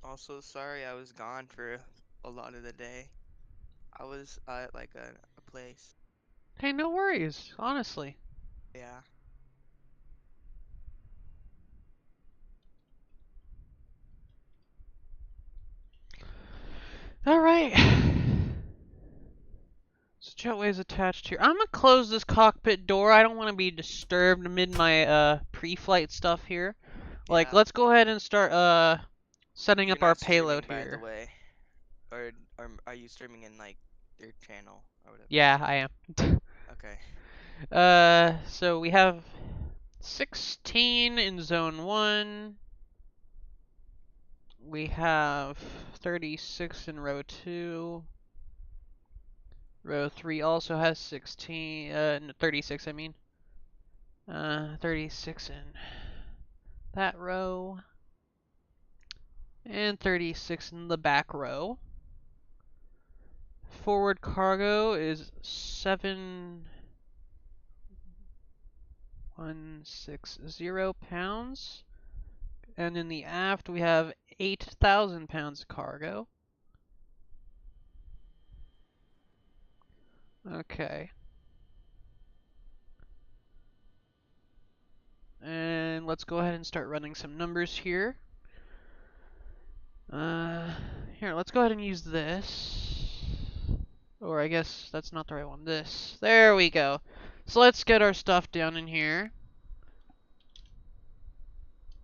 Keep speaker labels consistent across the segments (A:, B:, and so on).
A: Also, sorry I was gone for a lot of the day. I was at like a place.
B: Hey, no worries, honestly.
A: Yeah.
B: Alright. So jetway is attached here. I'm gonna close this cockpit door. I don't want to be disturbed amid my pre-flight stuff here. Like,
A: Yeah.
B: let's go ahead and start setting
A: You're
B: up our
A: not
B: payload
A: streaming, by the
B: here.
A: way, or are you streaming in like your channel or whatever?
B: Yeah, I am.
A: Okay.
B: So we have 16 in zone 1. We have 36 in row 2. Row 3 also has 16, 36 I mean. 36 in that row. And 36 in the back row. Forward cargo is 7,160 pounds. And in the aft we have 8,000 pounds of cargo. Okay. And let's go ahead and start running some numbers here. Here, let's go ahead and use this. Or I guess that's not the right one. This. There we go. So let's get our stuff down in here.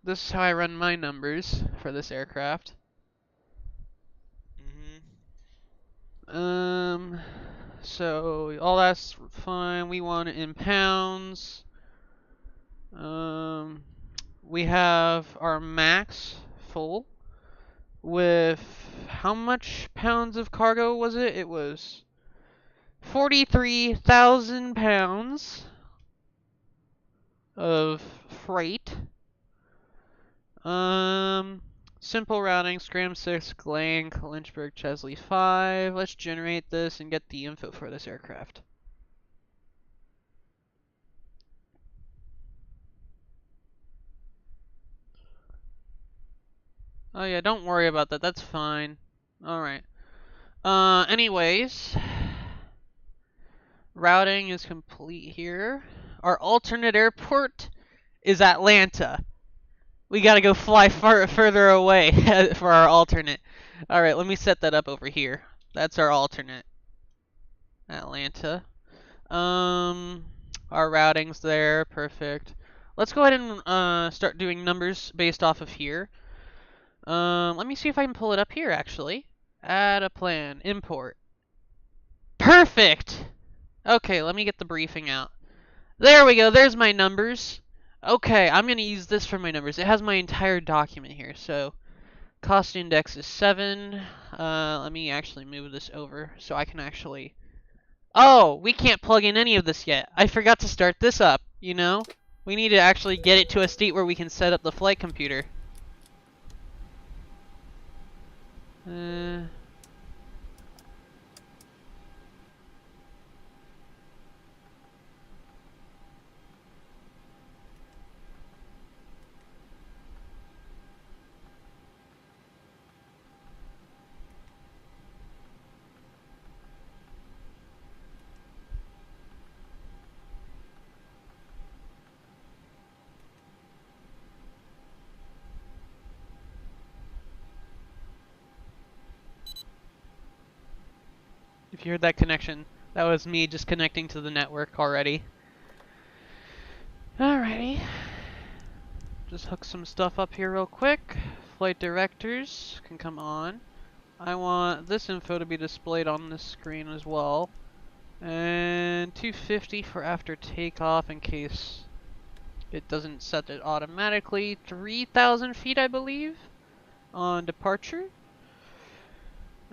B: This is how I run my numbers for this aircraft. So all that's fine. We want it in pounds. We have our max full with how much pounds of cargo was it? It was 43,000 pounds of freight. Simple routing, Scram 6, Glank, Lynchburg, Chesley 5. Let's generate this and get the info for this aircraft. Oh yeah, don't worry about that. That's fine. Alright. Anyways. Routing is complete here. Our alternate airport is Atlanta. We gotta go fly further away for our alternate. Alright, let me set that up over here. That's our alternate. Atlanta. Our routing's there. Perfect. Let's go ahead and start doing numbers based off of here. Let me see if I can pull it up here, actually. Add a plan. Import. Perfect! Okay, let me get the briefing out. There we go. There's my numbers. Okay, I'm going to use this for my numbers. It has my entire document here. So, cost index is 7. Let me actually move this over so I can actually... Oh, we can't plug in any of this yet. I forgot to start this up, you know? We need to actually get it to a state where we can set up the flight computer. If you heard that connection, that was me just connecting to the network already. Alrighty. Just hook some stuff up here real quick. Flight directors can come on. I want this info to be displayed on this screen as well. And 250 for after takeoff in case it doesn't set it automatically. 3,000 feet, I believe, on departure.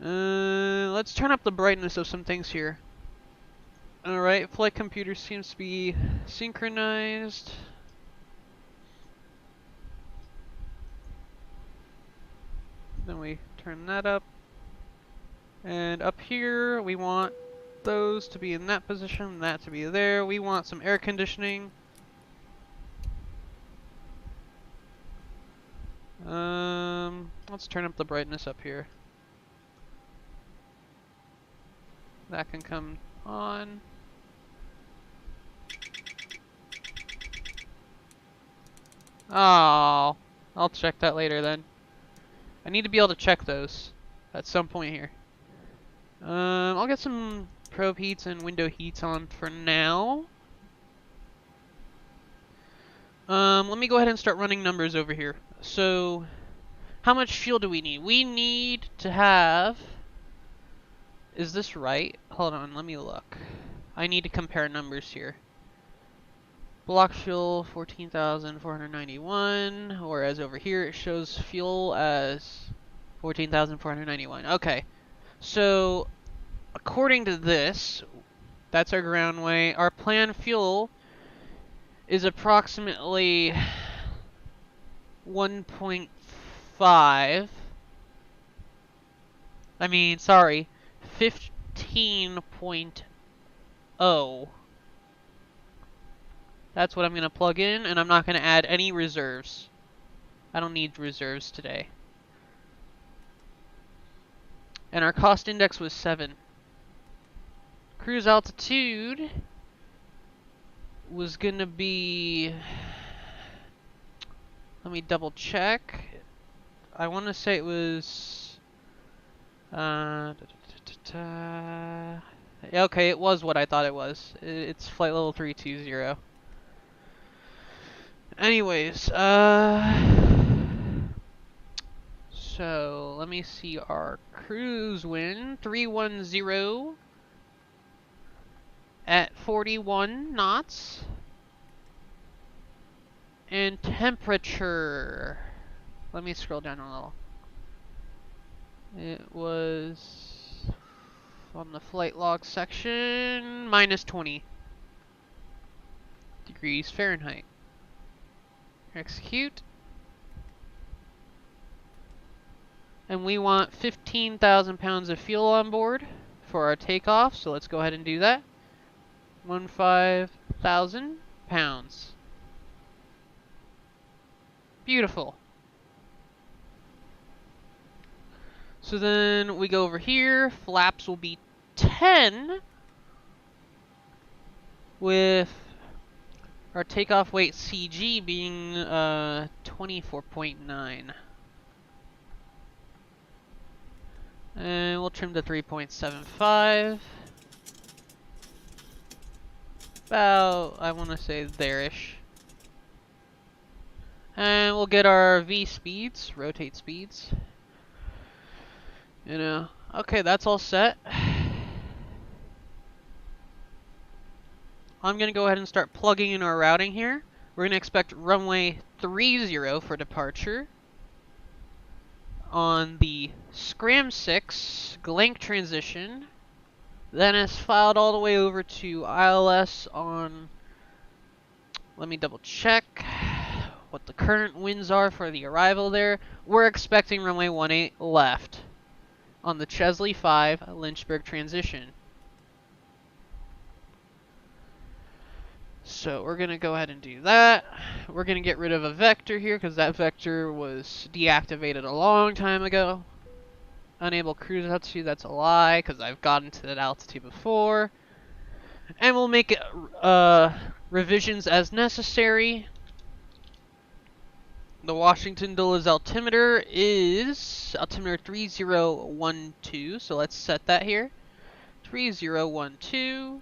B: Let's turn up the brightness of some things here. Alright, flight computer seems to be synchronized. Then we turn that up. And up here, we want those to be in that position, that to be there. We want some air conditioning. Let's turn up the brightness up here. That can come on. Oh, I'll check that later then. I need to be able to check those at some point here. I'll get some probe heats and window heats on for now. Let me go ahead and start running numbers over here. So, how much fuel do we need? We need to have... Is this right? Hold on, let me look. I need to compare numbers here. Block fuel 14,491, whereas over here it shows fuel as 14,491. Okay, so according to this, that's our ground weight. Our planned fuel is approximately 1.5. I mean, sorry, 15.0. That's what I'm going to plug in, and I'm not going to add any reserves. I don't need reserves today. And our cost index was 7. Cruise altitude was going to be... Let me double check. I want to say it was... Okay, it was what I thought it was. It's flight level 320. Anyways, so let me see our cruise wind, 310 at 41 knots. And temperature, let me scroll down a little. It was on the flight log section, minus 20 degrees Fahrenheit. Execute. And we want 15,000 pounds of fuel on board for our takeoff, so let's go ahead and do that. 15,000 pounds. Beautiful. So then we go over here, flaps will be 10 with our takeoff weight CG being 24.9. And we'll trim to 3.75. About, I want to say there-ish. And we'll get our V speeds, rotate speeds. You know, okay, that's all set. I'm going to go ahead and start plugging in our routing here. We're going to expect runway 30 for departure on the Scram 6 Glank transition. Then it's filed all the way over to ILS on, let me double check what the current winds are for the arrival there. We're expecting runway 18 left on the Chesley 5 Lynchburg transition. So we're going to go ahead and do that. We're going to get rid of a vector here because that vector was deactivated a long time ago. Unable cruise altitude, that's a lie because I've gotten to that altitude before. And we'll make revisions as necessary. The Washington Dulles altimeter is altimeter 3012, so let's set that here. 3012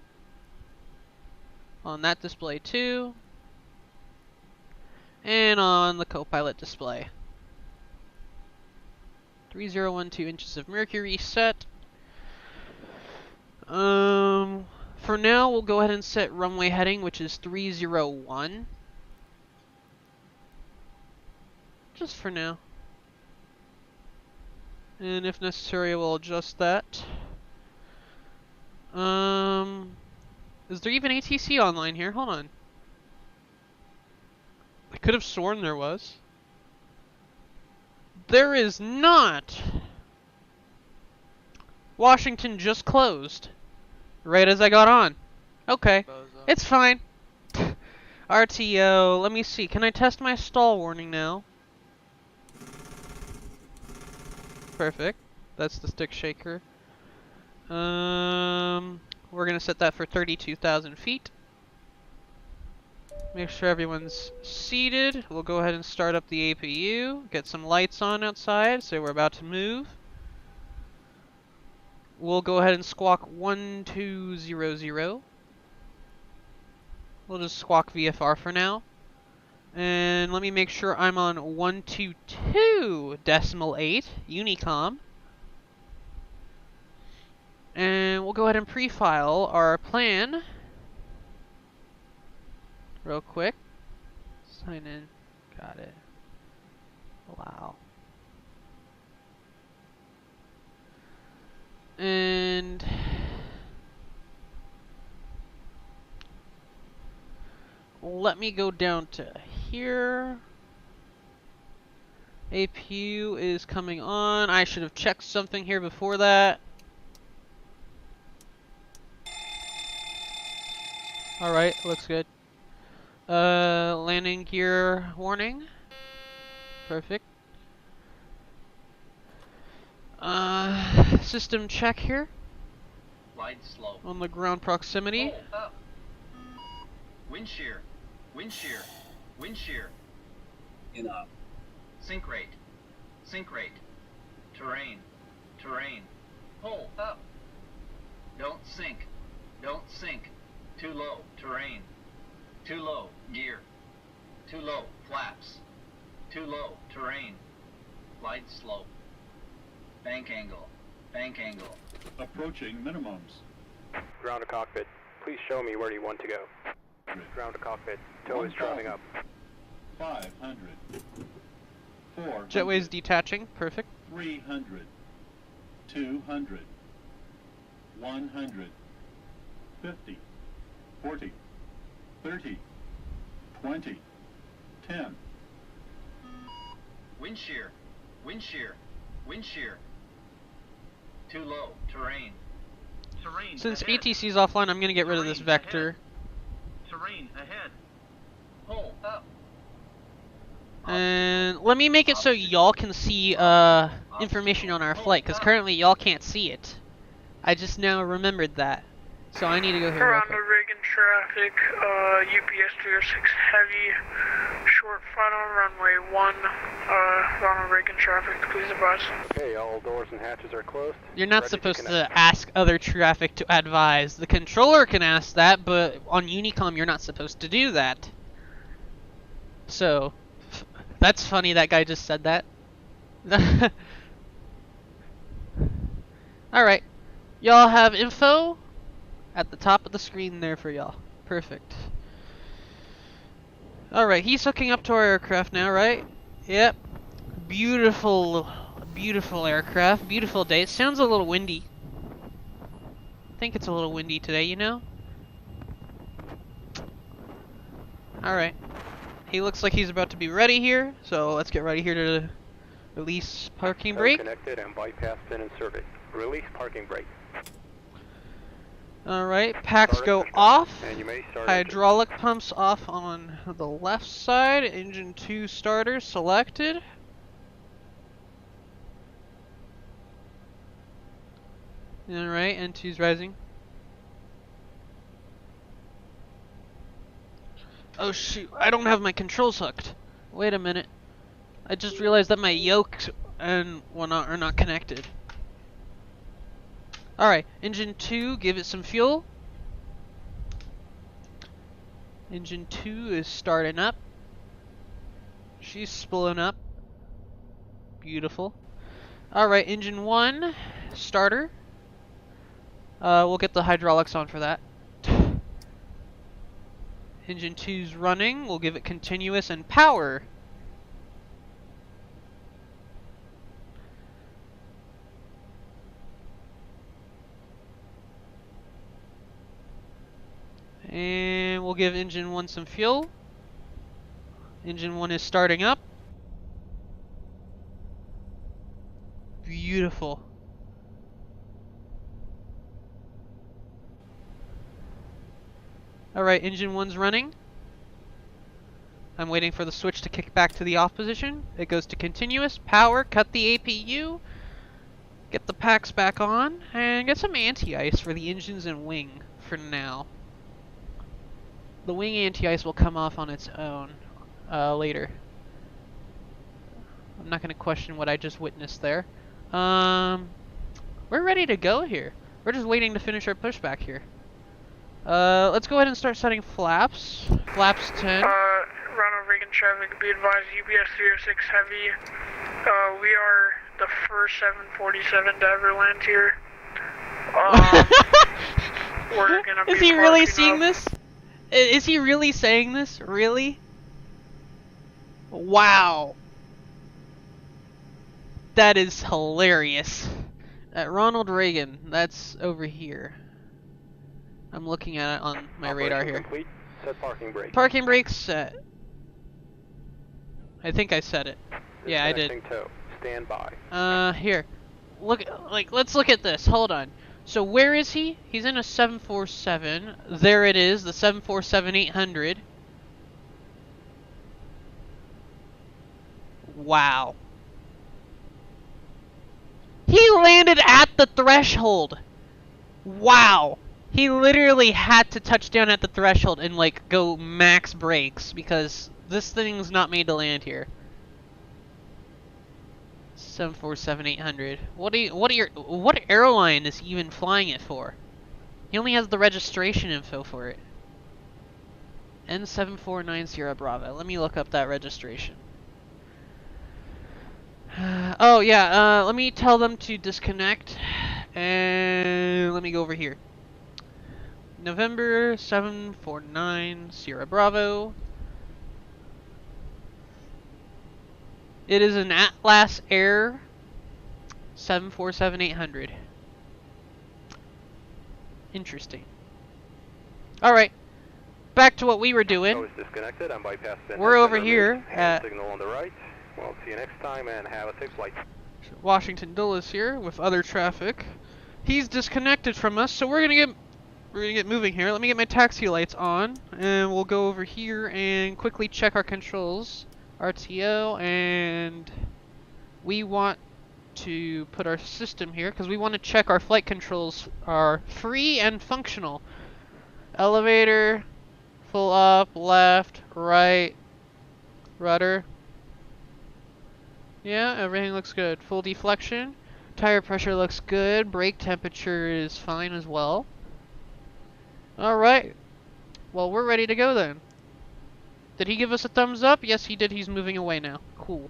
B: on that display too. And on the co-pilot display. 3012 inches of mercury set. For now, we'll go ahead and set runway heading, which is 301. Just for now. And if necessary, we'll adjust that. Is there even ATC online here? Hold on. I could have sworn there was. There is not! Washington just closed. Right as I got on. Okay. It's fine. RTO. Let me see. Can I test my stall warning now? Perfect. That's the stick shaker. We're gonna set that for 32,000 feet. Make sure everyone's seated. We'll go ahead and start up the APU. Get some lights on outside, so we're about to move. We'll go ahead and squawk 1200. We'll just squawk VFR for now. And let me make sure I'm on 122.8 Unicom. And we'll go ahead and pre-file our plan real quick. Sign in. Got it. Allow. And let me go down to here. APU is coming on. I should have checked something here before that. Alright, looks good. Landing gear warning. Perfect. System check here.
C: Glide slow.
B: On the ground proximity.
C: Hold up. Wind shear. Wind shear. Wind shear.
D: In up.
C: Sink rate. Sink rate. Terrain. Terrain. Pull up. Don't sink. Don't sink. Too low. Terrain. Too low. Gear. Too low. Flaps. Too low. Terrain. Glide slope. Bank angle. Bank angle.
D: Approaching minimums.
E: Ground to cockpit. Please show me where you want to go. Ground to cockpit. Tow is driving up.
D: 500. 400.
B: Jetway's detaching. Perfect.
D: 300. 200. 100. 50. 40. 30. 20. 10.
C: Wind shear. Wind shear. Wind shear. Too low. Terrain. Terrain.
B: Since
C: ahead.
B: ATC's offline, I'm gonna get rid of this
C: Terrain
B: vector.
C: ahead. Terrain ahead. Pull up.
B: And let me make it so y'all can see information on our flight, because currently y'all can't see it. I just now remembered that. So I need to go here.
F: Around the Reagan traffic, UPS 306 heavy, short final, runway 1, Ronald Reagan traffic, please advise.
E: Okay, all doors and hatches are closed.
B: You're not
E: Ready
B: supposed to
E: connect.
B: ask other traffic to advise. The controller can ask that, but on Unicom you're not supposed to do that. So, that's funny that guy just said that. Alright. Y'all have info at the top of the screen there for y'all. Perfect. Alright, he's hooking up to our aircraft now, right? Yep. Beautiful, beautiful aircraft. Beautiful day. It sounds a little windy. I think it's a little windy today, you know? Alright. He looks like he's about to be ready here, so let's get ready here to release parking brake.
E: Connected and bypass pin and survey. Release parking brake.
B: Alright, packs
E: Start
B: go
E: engine.
B: off.
E: And you may start
B: Hydraulic pumps off on the left side. Engine 2 starter selected. Alright, N2's rising. Oh shoot, I don't have my controls hooked. Wait a minute. I just realized that my yoke and whatnot are not connected. Alright, engine 2, give it some fuel. Engine 2 is starting up. She's spooling up. Beautiful. Alright, engine 1, starter. We'll get the hydraulics on for that. Engine 2's running. We'll give it continuous and power. And we'll give engine 1 some fuel. Engine 1 is starting up. Beautiful. Alright, engine 1's running. I'm waiting for the switch to kick back to the off position. It goes to continuous, power, cut the APU. Get the packs back on, and get some anti-ice for the engines and wing for now. The wing anti-ice will come off on its own later. I'm not going to question what I just witnessed there. We're ready to go here. We're just waiting to finish our pushback here. Let's go ahead and start setting flaps. Flaps 10.
F: Ronald Reagan traffic, be advised, UPS 306 Heavy. We are the first 747 to ever land here. We're gonna be
B: Is he really
F: parking
B: seeing
F: up.
B: this? Is he really saying this? Really? Wow. That is hilarious. Ronald Reagan, that's over here. I'm looking at it on my radar here.
E: Complete. Set parking brake.
B: Parking brakes set. I think I said it. Yeah, I did.
E: Tow. Stand by.
B: Here. Look, let's look at this. Hold on. So where is he? He's in a 747. There it is, the 747-800. Wow. He landed at the threshold. Wow. He literally had to touch down at the threshold and like go max brakes because this thing's not made to land here. 747-800. What airline is he even flying it for? He only has the registration info for it. N7490 Bravo. Let me look up that registration. Oh yeah, let me tell them to disconnect and let me go over here. November 749 Sierra Bravo. It is an Atlas Air 747-800. Interesting. Alright. Back to what we were doing.
E: Tow is disconnected. I'm bypassing.
B: We're over here at
E: signal on the right. Well, see you next time and have a safe flight.
B: Washington Dulles here with other traffic. He's disconnected from us, so we're gonna get moving here. Let me get my taxi lights on, and we'll go over here and quickly check our controls. RTO, and we want to put our system here because we want to check our flight controls are free and functional. Elevator, full up, left, right, rudder. Yeah, everything looks good. Full deflection. Tire pressure looks good. Brake temperature is fine as well. Alright. Well, we're ready to go then. Did he give us a thumbs up? Yes, he did. He's moving away now. Cool.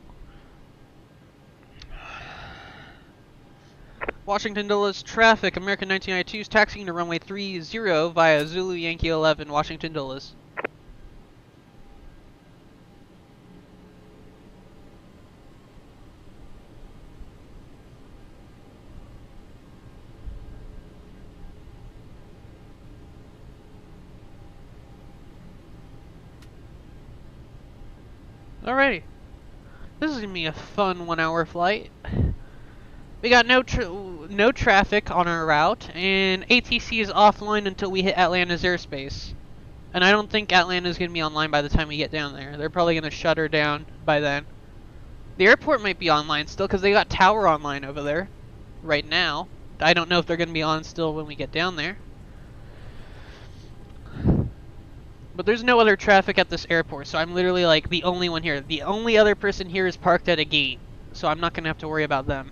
B: Washington Dulles traffic. American 1992 is taxiing to runway 30 via Zulu Yankee 11, Washington Dulles. Alrighty. This is gonna be a fun 1-hour flight. We got no traffic on our route, and ATC is offline until we hit Atlanta's airspace. And I don't think Atlanta's gonna be online by the time we get down there. They're probably gonna shut her down by then. The airport might be online still, because they got Tower online over there right now. I don't know if they're gonna be on still when we get down there. But there's no other traffic at this airport, so I'm literally like the only one here. The only other person here is parked at a gate, so I'm not gonna have to worry about them.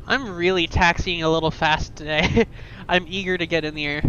B: I'm really taxiing a little fast today. I'm eager to get in the air.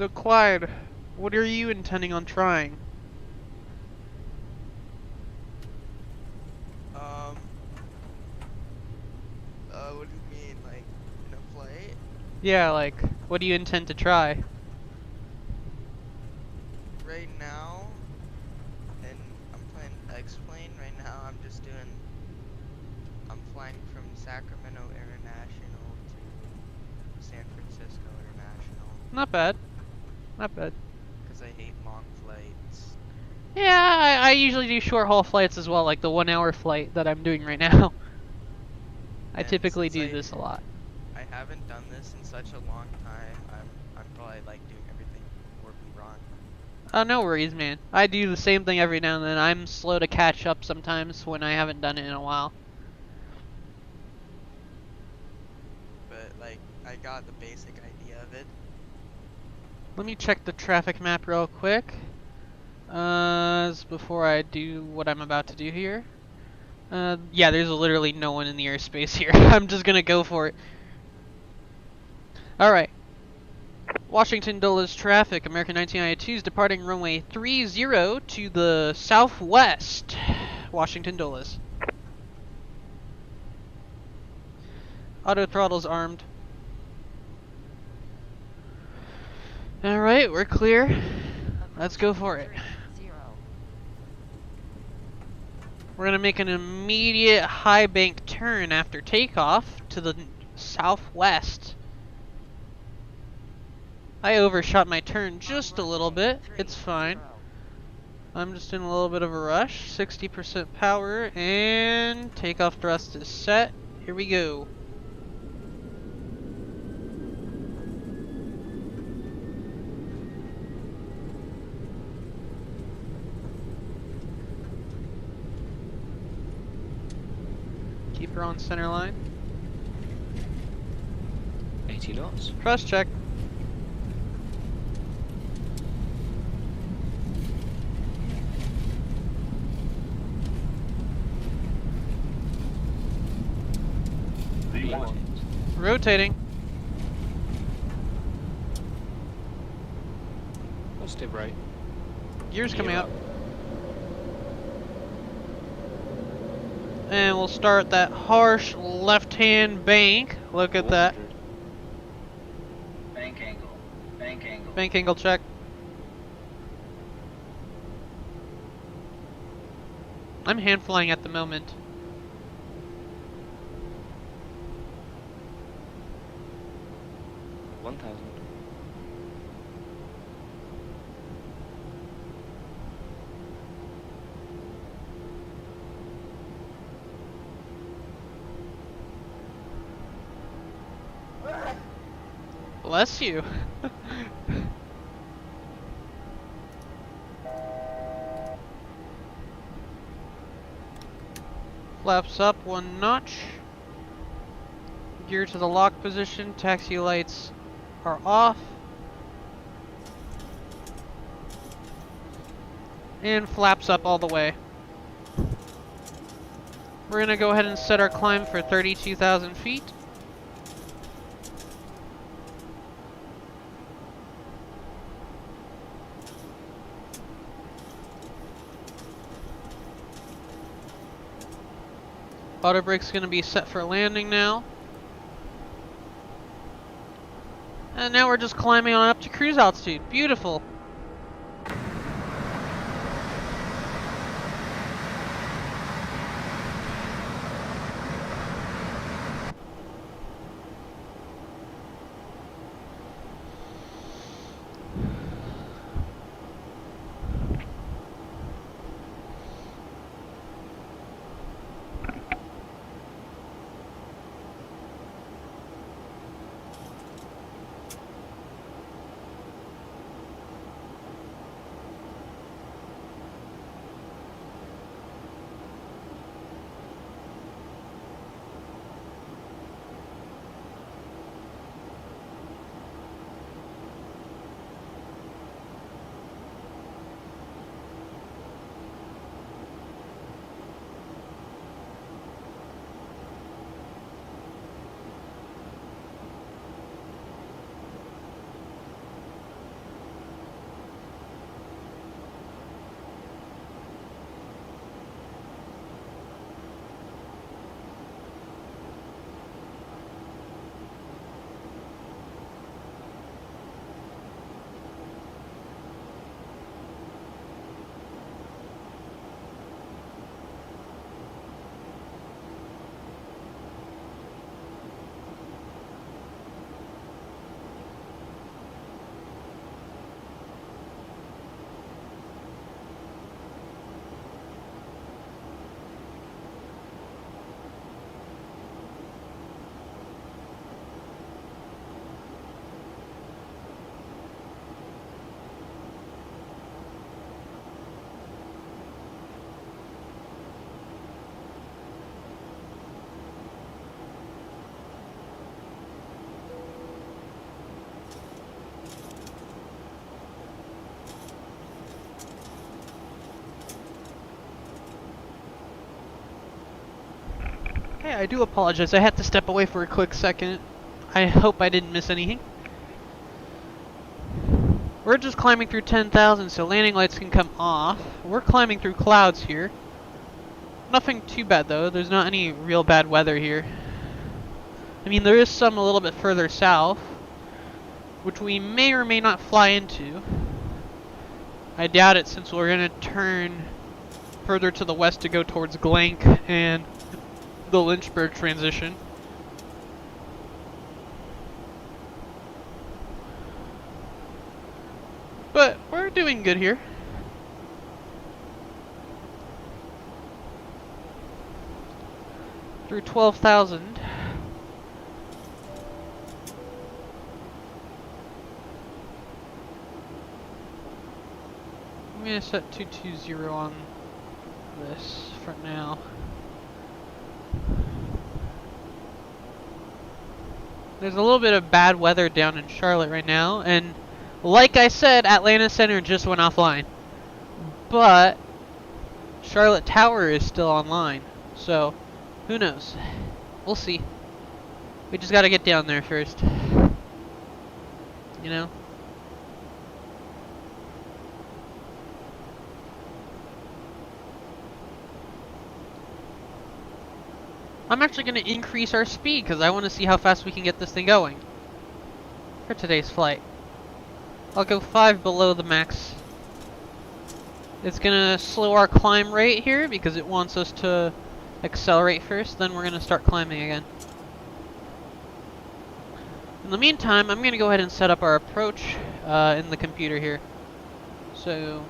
B: So Clyde, what are you intending on trying?
A: What do you mean, like, in a flight?
B: Yeah, like, what do you intend to try?
A: Right now, and I'm playing X-Plane right now, I'm flying from Sacramento International to San Francisco International,
B: Not bad. Not bad.
A: because I hate long flights.
B: Yeah, I usually do short haul flights as well, like the 1 hour flight that I'm doing right now. I
A: And
B: typically
A: since
B: do this a lot.
A: I haven't done this in such a long time, I'm probably like doing everything horribly wrong.
B: Oh, no worries, man. I do the same thing every now and then. I'm slow to catch up sometimes when I haven't done it in a while.
A: But like, I got the basic idea of it.
B: Let me check the traffic map real quick. Before I do what I'm about to do here. Yeah, there's literally no one in the airspace here. I'm just gonna go for it. Alright. Washington Dulles traffic, American 1992 is departing runway 30 to the southwest. Washington Dulles. Auto throttle's armed. Alright, we're clear. Let's go for it. We're gonna make an immediate high bank turn after takeoff to the southwest. I overshot my turn just a little bit. It's fine. I'm just in a little bit of a rush. 60% power and takeoff thrust is set. Here we go. Keep her on center line.
G: 80 knots.
B: Thrust check.
D: V1.
B: Rotating.
G: Positive right.
B: Gears coming up. And we'll start that harsh left-hand bank. Look at that.
G: 400.
C: Bank angle. Bank angle.
B: Bank angle check. I'm hand flying at the moment.
G: One 1,000.
B: Bless you. Flaps up 1 notch. Gear to the lock position. Taxi lights are off. And flaps up all the way. We're gonna go ahead and set our climb for 32,000 feet. Auto brake's gonna be set for landing now. And now we're just climbing on up to cruise altitude. Beautiful. Okay, I do apologize. I had to step away for a quick second. I hope I didn't miss anything. We're just climbing through 10,000 so landing lights can come off. We're climbing through clouds here. Nothing too bad though. There's not any real bad weather here. I mean, there is some a little bit further south, which we may or may not fly into. I doubt it since we're going to turn further to the west to go towards Glank and the Lynchburg transition. But we're doing good here. Through 12,000. I'm gonna set 220 on this for now. There's a little bit of bad weather down in Charlotte right now, and like I said, Atlanta Center just went offline. But Charlotte Tower is still online, so who knows? We'll see. We just gotta get down there first. You know? I'm actually going to increase our speed because I want to see how fast we can get this thing going for today's flight. I'll go 5 below the max. It's going to slow our climb rate here because it wants us to accelerate first, then we're going to start climbing again. In the meantime, I'm going to go ahead and set up our approach in the computer here. So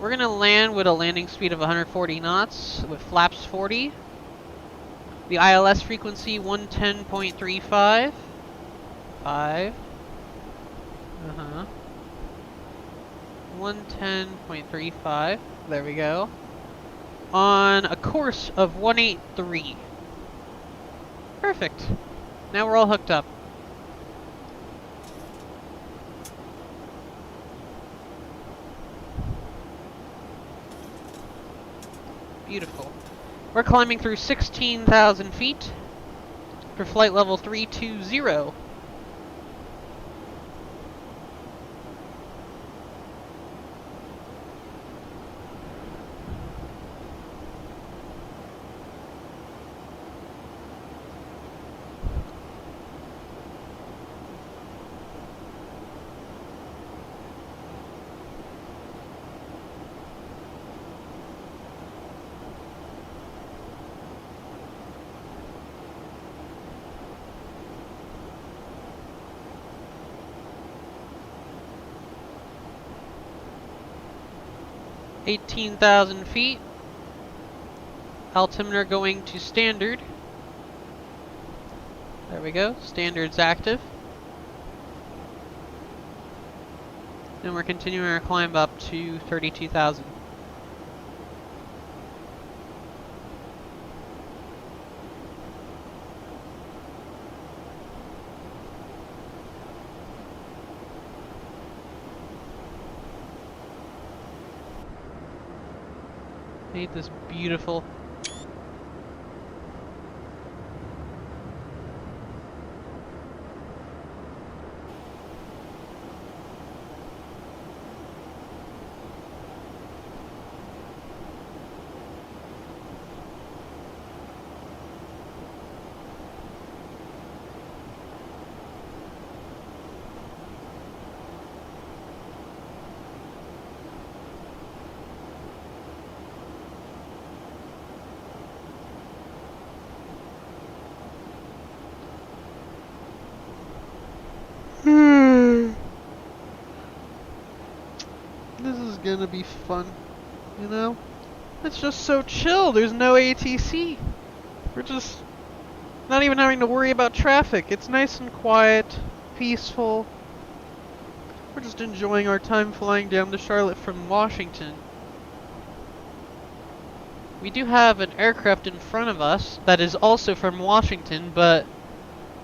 B: we're going to land with a landing speed of 140 knots with flaps 40. The ILS frequency 110.35. 5. 110.35. There we go. On a course of 183. Perfect. Now we're all hooked up. Beautiful. We're climbing through 16,000 feet for flight level 320. $18,000 feet. Altimeter going to standard. There we go. Standard's active. And we're continuing our climb up to 32,000. Ain't this beautiful? This is gonna be fun, you know? It's just so chill, there's no ATC. We're just not even having to worry about traffic. It's nice and quiet, peaceful. We're just enjoying our time flying down to Charlotte from Washington. We do have an aircraft in front of us that is also from Washington, but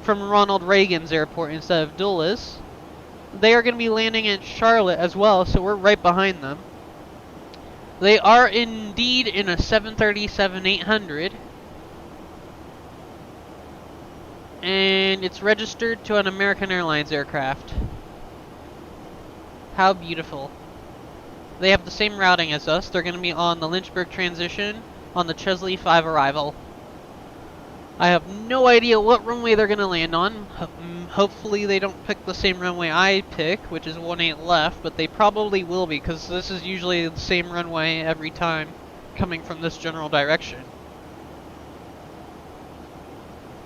B: from Ronald Reagan's airport instead of Dulles. They are going to be landing in Charlotte as well, so we're right behind them. They are indeed in a 737-800. And it's registered to an American Airlines aircraft. How beautiful. They have the same routing as us. They're going to be on the Lynchburg transition on the Chesley 5 arrival. I have no idea what runway they're going to land on. Hopefully they don't pick the same runway I pick, which is 18 left, but they probably will be, because this is usually the same runway every time, coming from this general direction.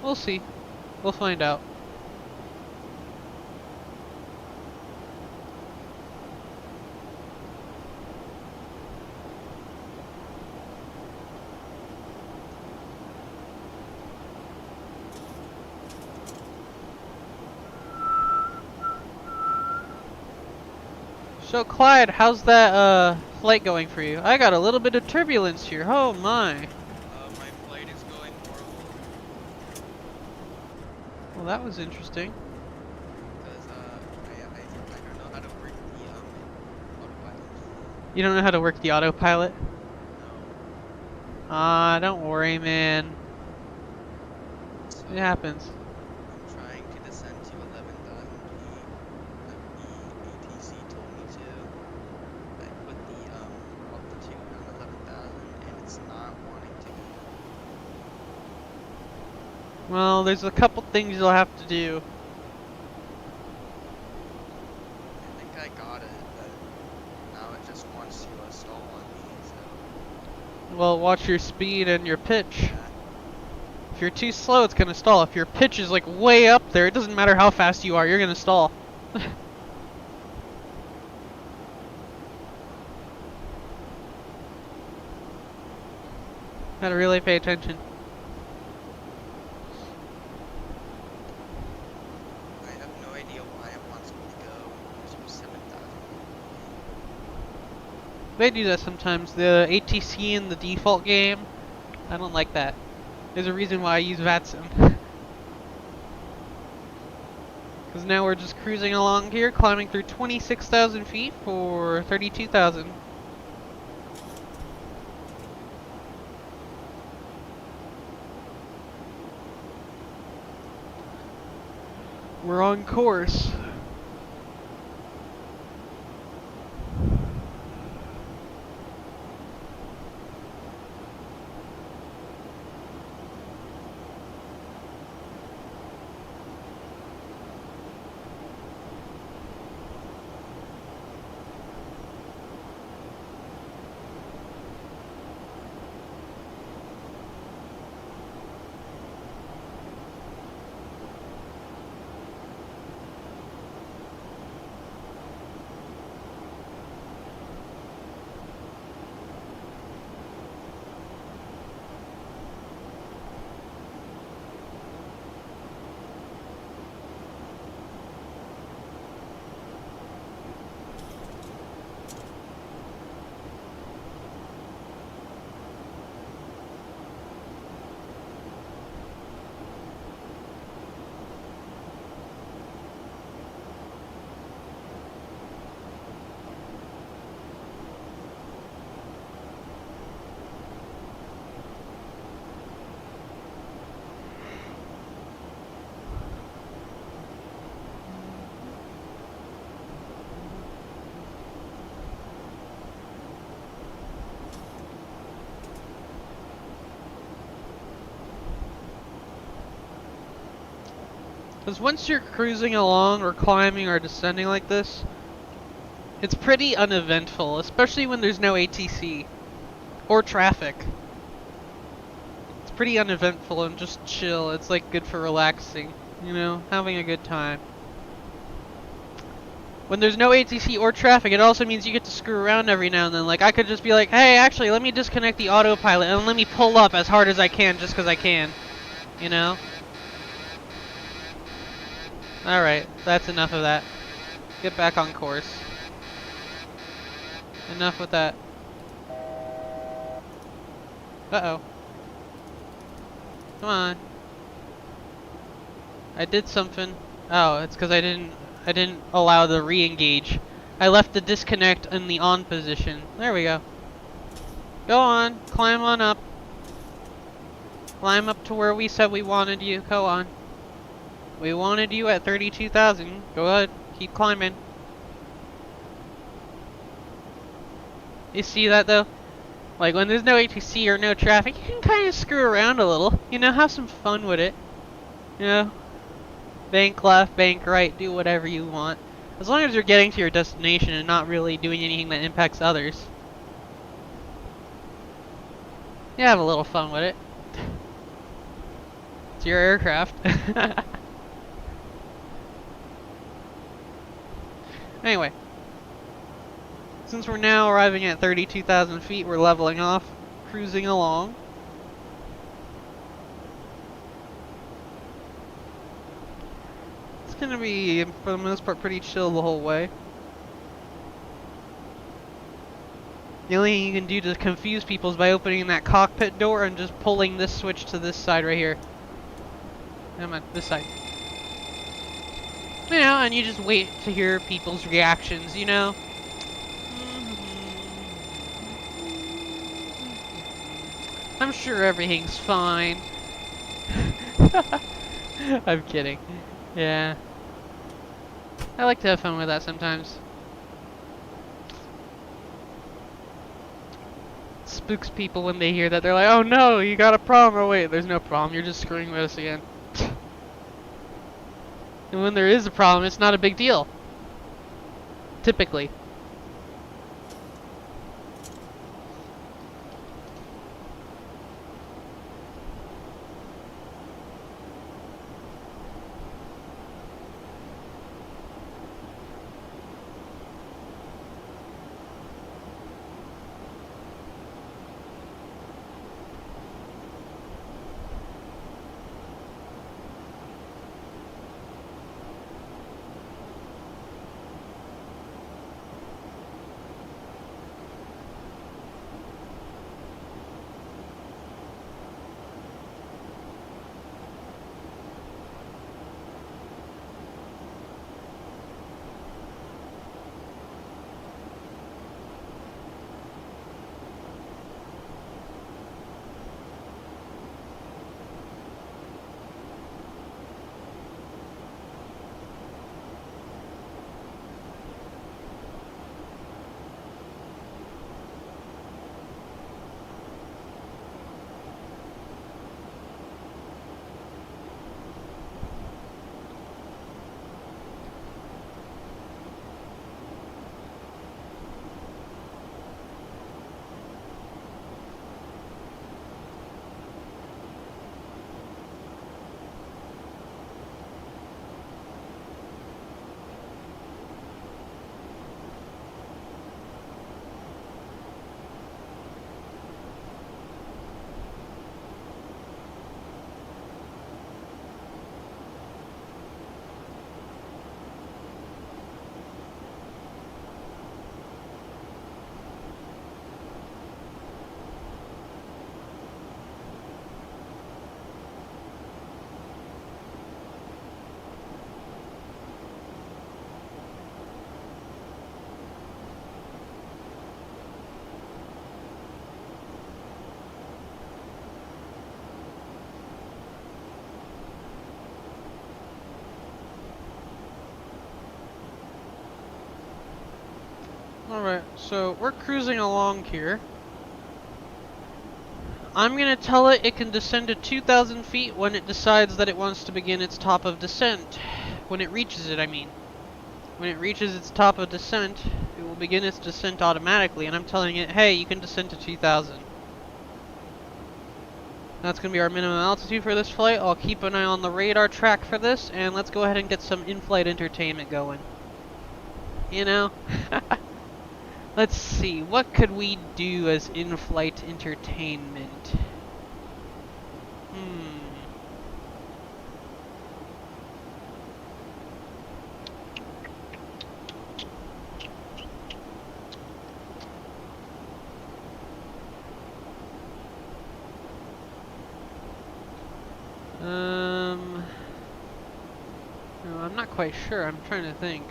B: We'll see. We'll find out. So Clyde, how's that flight going for you? I got a little bit of turbulence here. Oh my.
A: My flight is going horrible.
B: Well, that was interesting.
A: Because I don't know how to work the autopilot.
B: You don't know how to work the autopilot?
A: No.
B: Ah, don't worry, man.
A: So
B: It happens.
A: I'm trying to descend to 11,000 feet. The ATC told me to. I put the altitude on 11,000 and it's not wanting to go.
B: Well, there's a couple things you'll have to do.
A: I think I got it, but now it just wants to stall on me, so
B: Well, watch your speed and your pitch.
A: yeah.
B: If you're too slow, it's gonna stall. If your pitch is like way up there, it doesn't matter how fast you are, you're gonna stall. Gotta really pay attention.
A: I have no idea why it wants me to go to 7,000.
B: They do that sometimes. The ATC in the default game, I don't like that. There's a reason why I use VATSIM. Because now we're just cruising along here, climbing through 26,000 feet for 32,000. We're on course. Because once you're cruising along or climbing or descending like this, it's pretty uneventful, especially when there's no ATC or traffic. It's pretty uneventful and just chill. It's like good for relaxing, you know, having a good time. When there's no ATC or traffic, it also means you get to screw around every now and then. Like, I could just be like, hey, actually, let me disconnect the autopilot and let me pull up as hard as I can just because I can, you know? Alright, that's enough of that. Get back on course. Enough with that. Uh-oh. Come on. I did something. Oh, it's because I didn't allow the re-engage. I left the disconnect in the on position. There we go. Go on, climb on up. Climb up to where we said we wanted you. Go on. We wanted you at 32,000. Go ahead, keep climbing. You see that though? Like when there's no ATC or no traffic, you can kind of screw around a little. You know, have some fun with it. You know, bank left, bank right, do whatever you want. As long as you're getting to your destination and not really doing anything that impacts others. You have a little fun with it. It's your aircraft. Anyway. Since we're now arriving at 32,000 feet, we're leveling off, cruising along. It's gonna be, for the most part, pretty chill the whole way. The only thing you can do to confuse people is by opening that cockpit door and just pulling this switch to this side right here. Come on, this side. You know, and you just wait to hear people's reactions, you know? I'm sure everything's fine. I'm kidding. Yeah. I like to have fun with that sometimes. Spooks people when they hear that. They're like, oh no, you got a problem. Oh wait, there's no problem. You're just screwing with us again. And when there is a problem, it's not a big deal. Typically. Alright, so we're cruising along here. I'm gonna tell it can descend to 2,000 feet when it decides that it wants to begin its top of descent. When it reaches it, I mean. When it reaches its top of descent, it will begin its descent automatically, and I'm telling it, hey, you can descend to 2,000. That's gonna be our minimum altitude for this flight. I'll keep an eye on the radar track for this, and let's go ahead and get some in-flight entertainment going. You know? Let's see, what could we do as in-flight entertainment? No, I'm not quite sure. I'm trying to think.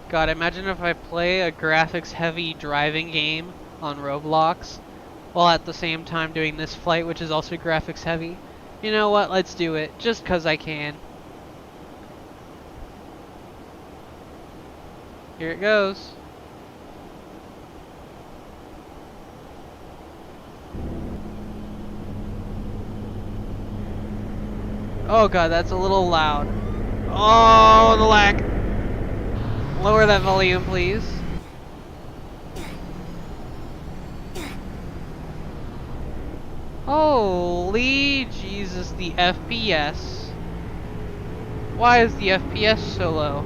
B: God, imagine if I play a graphics-heavy driving game on Roblox, while at the same time doing this flight, which is also graphics-heavy. You know what? Let's do it. Just 'cause I can. Here it goes. Oh god, that's a little loud. Oh, the lag. Lower that volume, please. Holy Jesus, the FPS. Why is the FPS so low?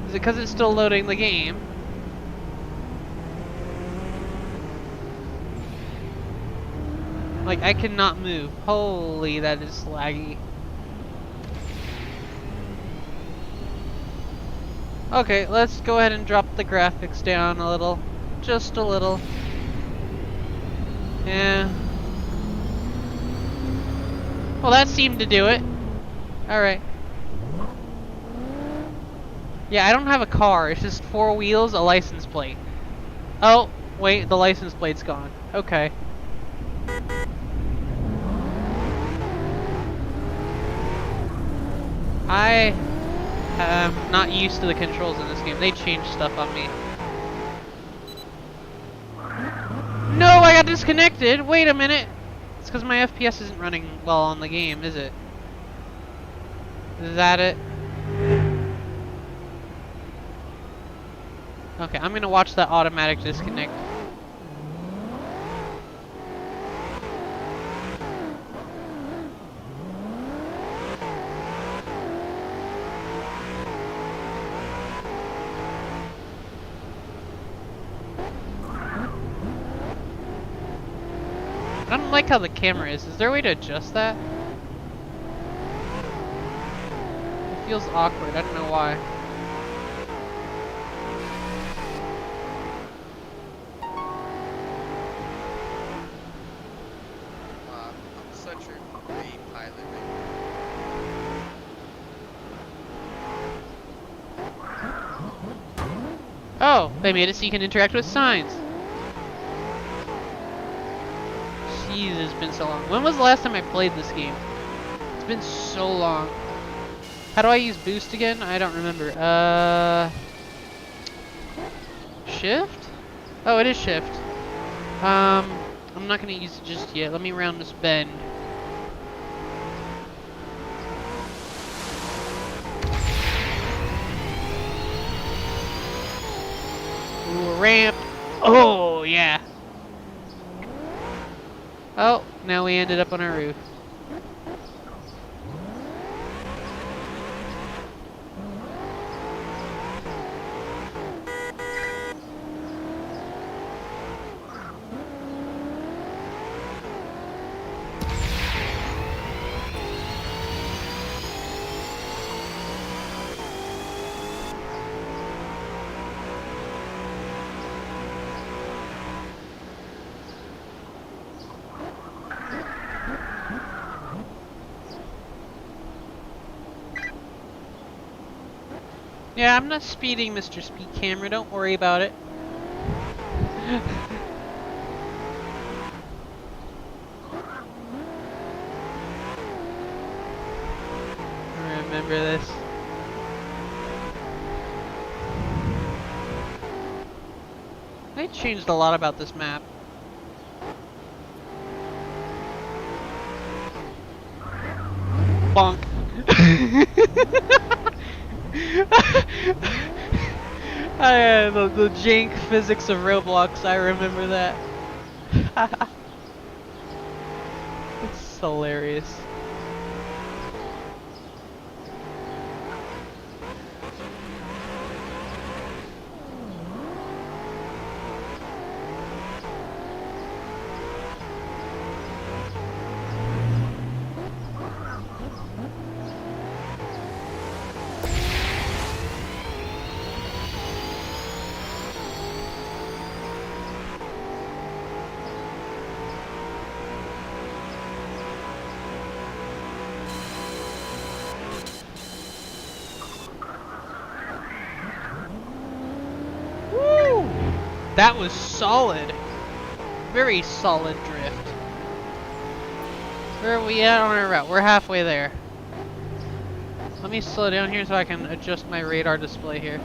B: Is it because it's still loading the game? Like, I cannot move. Holy, that is laggy. Okay, let's go ahead and drop the graphics down a little. Just a little. Yeah. Well, that seemed to do it. Alright. Yeah, I don't have a car. It's just 4 wheels, a license plate. Oh, wait, the license plate's gone. Okay. I am not used to the controls in this game. They changed stuff on me. No, I got disconnected! Wait a minute! It's because my FPS isn't running well on the game, is it? Is that it? Okay, I'm gonna watch that automatic disconnect. I don't like how the camera is. Is there a way to adjust that? It feels awkward. I don't know why.
A: I'm such a great pilot right now.
B: Oh, they made it so you can interact with signs. Jeez, it's been so long. When was the last time I played this game? It's been so long. How do I use boost again? I don't remember. Shift? Oh, it is shift. I'm not gonna use it just yet. Let me round this bend. Ooh, a ramp. Oh, yeah. Oh, now we ended up on our roof. Yeah, I'm not speeding, Mr. Speed Camera. Don't worry about it. Remember this. They changed a lot about this map. Bonk. The jank physics of Roblox, I remember that. It's hilarious. That was solid. Very solid drift. Where are we at on our route? We're halfway there. Let me slow down here so I can adjust my radar display here.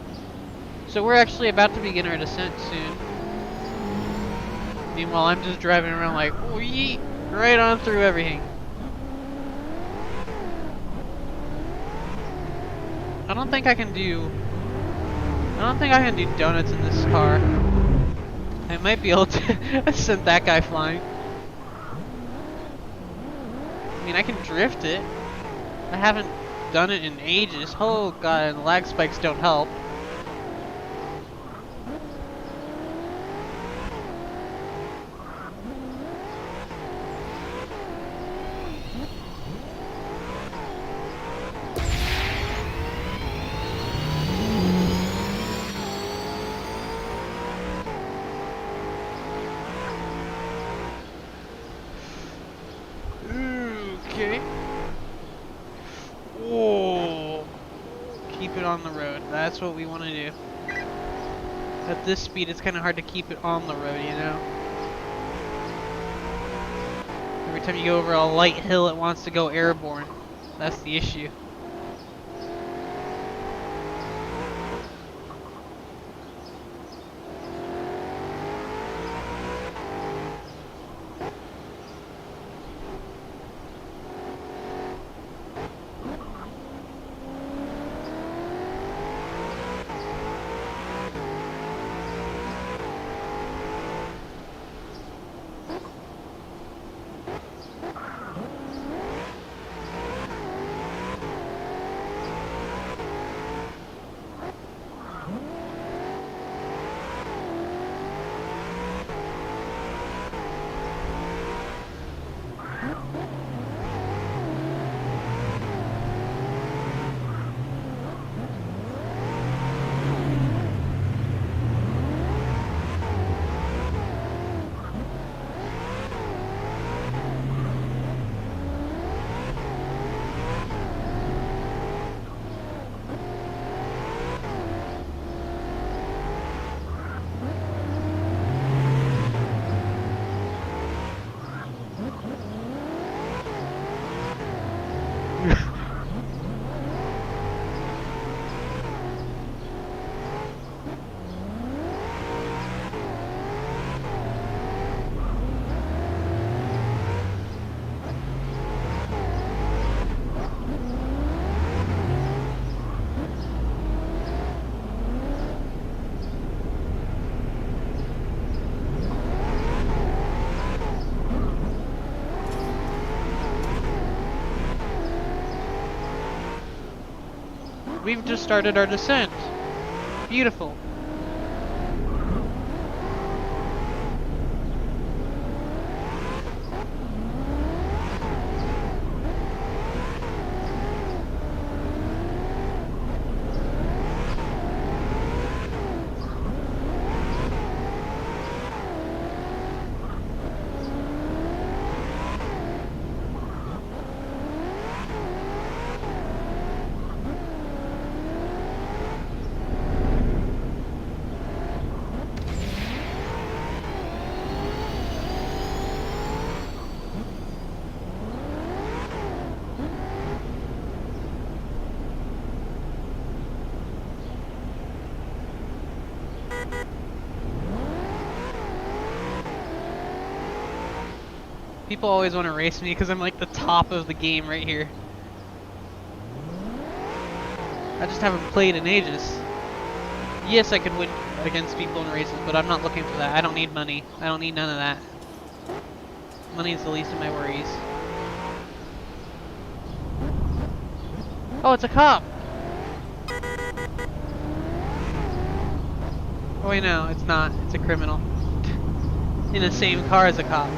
B: So we're actually about to begin our descent soon. Meanwhile, I'm just driving around like, wee, right on through everything. I don't think I can do donuts in this car. I might be able to send that guy flying. I mean, I can drift it. I haven't done it in ages. Oh god, and the lag spikes don't help. Okay. Whoa. Keep it on the road. That's what we want to do. At this speed, it's kind of hard to keep it on the road, you know? Every time you go over a light hill, it wants to go airborne. That's the issue. We've just started our descent. Beautiful. People always want to race me because I'm like the top of the game right here. I just haven't played in ages. Yes, I could win against people in races, but I'm not looking for that. I don't need money. I don't need none of that. Money is the least of my worries. Oh, it's a cop! Oh wait, no, it's not. It's a criminal. In the same car as a cop.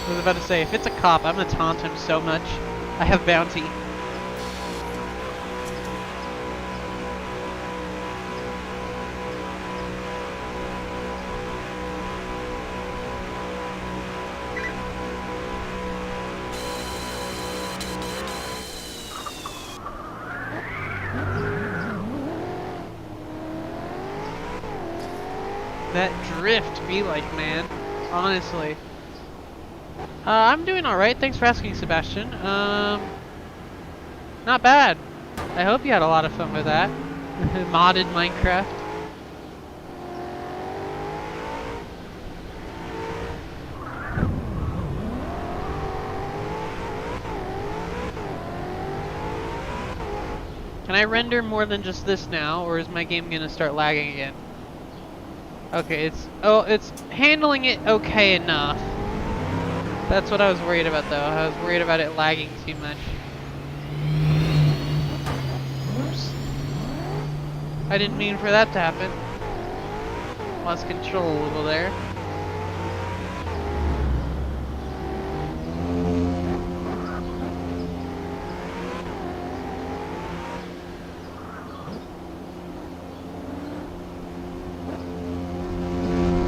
B: I was about to say, if it's a cop, I'm gonna taunt him so much. I have bounty. that drift be like, man? Honestly. I'm doing alright, thanks for asking, Sebastian. Not bad. I hope you had a lot of fun with that. Modded Minecraft. Can I render more than just this now, or is my game gonna start lagging again? Okay, it's handling it okay enough. That's what I was worried about though. I was worried about it lagging too much. Oops. I didn't mean for that to happen. Lost control a little there.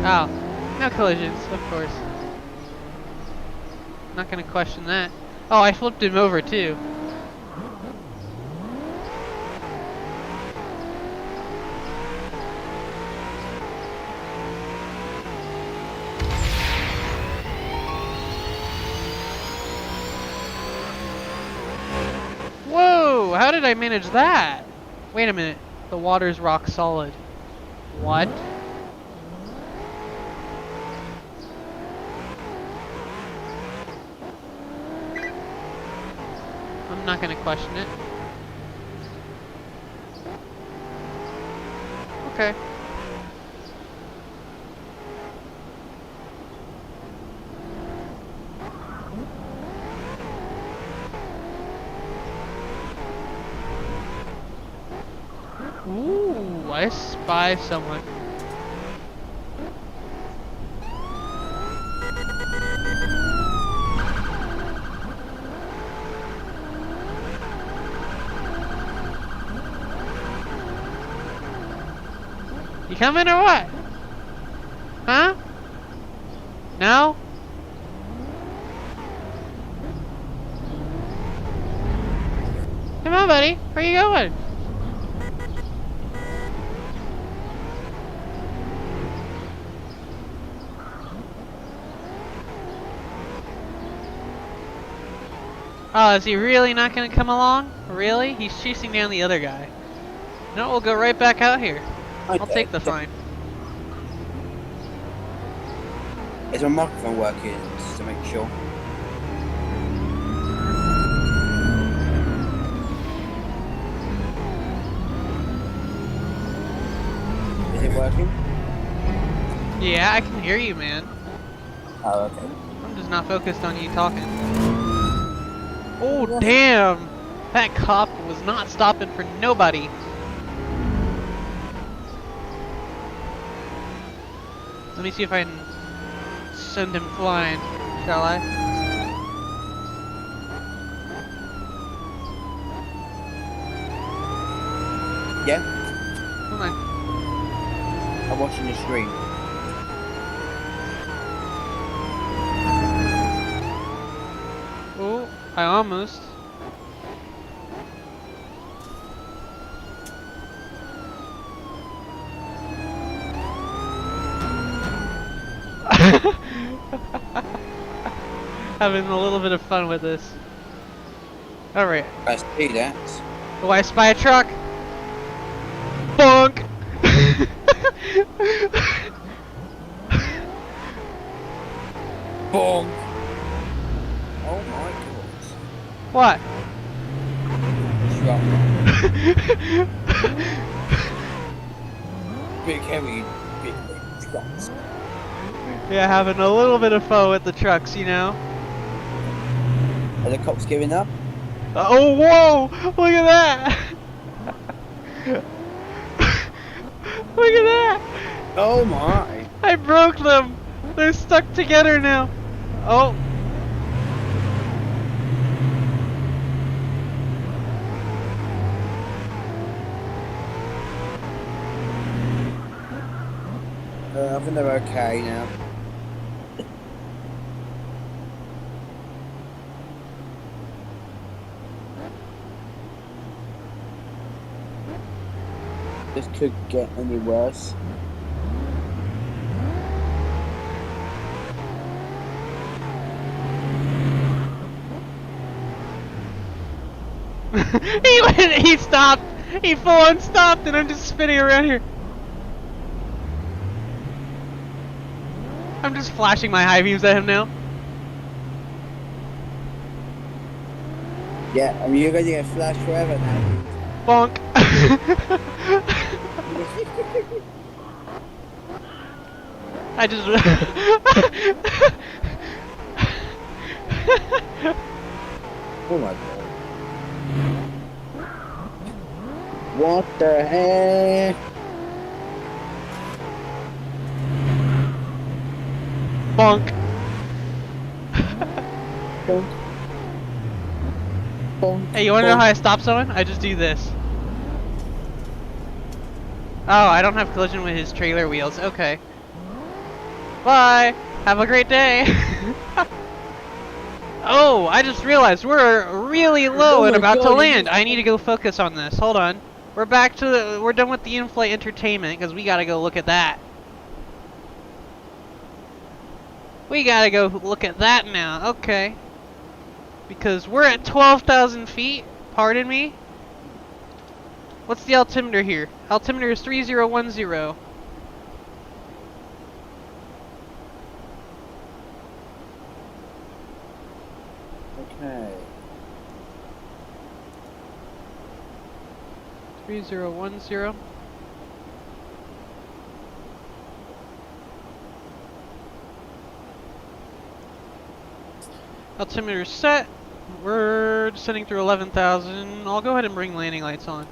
B: Oh, no collisions, of course. Not gonna question that. Oh, I flipped him over too. Whoa, how did I manage that? Wait a minute, the water's rock solid. What? I'm not gonna question it. Okay. Ooh, I spy someone. You coming or what? Huh? No? Come on, buddy. Where you going? Oh, is he really not gonna come along? Really? He's chasing down the other guy. No, we'll go right back out here. I'll take the fine.
H: Is my microphone working, just to make sure? Is it working?
B: Yeah, I can hear you, man.
H: Oh, okay.
B: I'm just not focused on you talking. Oh, damn! That cop was not stopping for nobody. Let me see if I can send him flying, shall I?
H: Yeah?
B: Come on.
H: I'm watching the stream.
B: Oh, I almost. Having a little bit of fun with this. Alright.
H: I see that.
B: Oh, I spy a truck! Bonk!
H: Bonk! Oh my god.
B: What?
H: Truck. Big heavy, big trucks.
B: Yeah, having a little bit of fun with the trucks, you know?
H: Are the cops giving up?
B: Oh, whoa! Look at that! Look at that!
H: Oh my!
B: I broke them! They're stuck together now! Oh!
H: I think they're okay now. This could get any worse.
B: He stopped. He full on stopped, and I'm just spinning around here. I'm just flashing my high beams at him now.
H: Yeah, I mean, you're gonna get flashed forever now.
B: Bonk. I just.
H: Oh my god. What the heck?
B: Bonk.
H: Bonk. Bonk.
B: Hey, you wanna know
H: bonk.
B: how I stop someone? I just do this. Oh, I don't have collision with his trailer wheels. Okay. Bye. Have a great day. Oh, I just realized we're really low
H: Oh
B: and
H: my
B: about to
H: God,
B: land. I need to go focus on this. Hold on. We're done with the in-flight entertainment because we gotta go look at that. We gotta go look at that now. Okay. Because we're at 12,000 feet. Pardon me. What's the altimeter here? Altimeter is 3010.
H: Okay.
B: 3010. Altimeter set. We're descending through 11,000. I'll go ahead and bring landing lights on.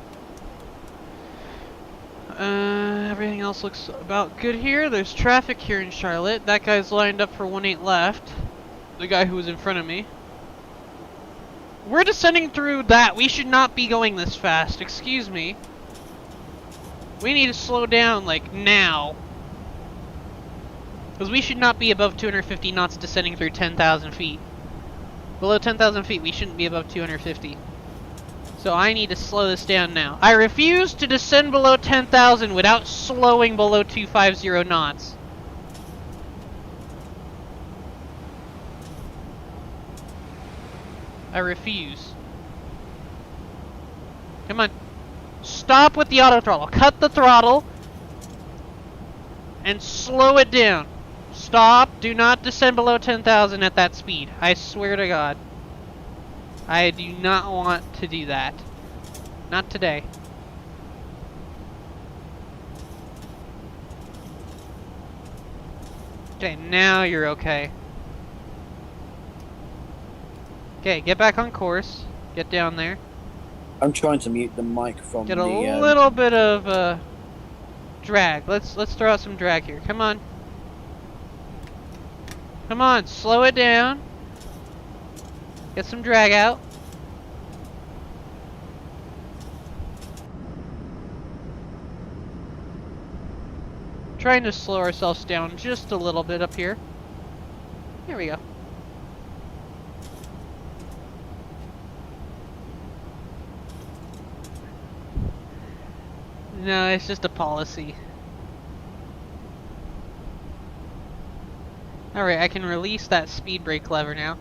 B: Everything else looks about good here. There's traffic here in Charlotte. That guy's lined up for 18 left. The guy who was in front of me. We're descending through that. We should not be going this fast. Excuse me. We need to slow down, like, now. Because we should not be above 250 knots descending through 10,000 feet. Below 10,000 feet, we shouldn't be above 250. So I need to slow this down now. I refuse to descend below 10,000 without slowing below 250 knots. I refuse. Come on. Stop with the auto throttle. Cut the throttle. And slow it down. Stop. Do not descend below 10,000 at that speed. I swear to God. I do not want to do that. Not today. Okay, now you're okay. Okay, get back on course. Get down there.
H: I'm trying to mute the mic from
B: Get
H: the...
B: a little bit of drag. Let's throw out some drag here. Come on. Come on, slow it down. Get some drag out. Trying to slow ourselves down just a little bit up here. Here we go. No, it's just a policy. Alright, I can release that speed brake lever now.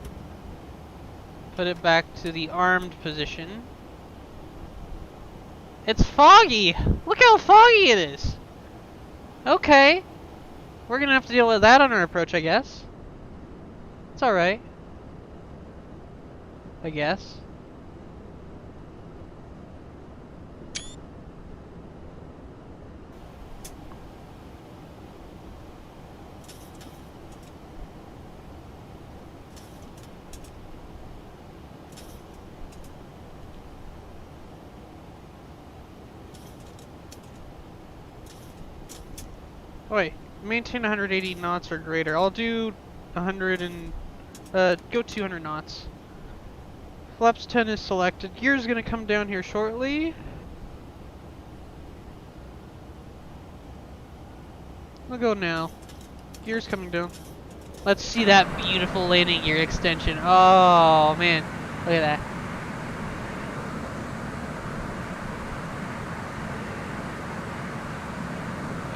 B: Put it back to the armed position. It's foggy! Look how foggy it is! Okay. We're gonna have to deal with that on our approach, I guess. It's alright. I guess. Wait, maintain 180 knots or greater. I'll do 100 and go 200 knots. Flaps 10 is selected. Gear's gonna come down here shortly. We'll go now. Gear's coming down. Let's see that beautiful landing gear extension. Oh man, look at that.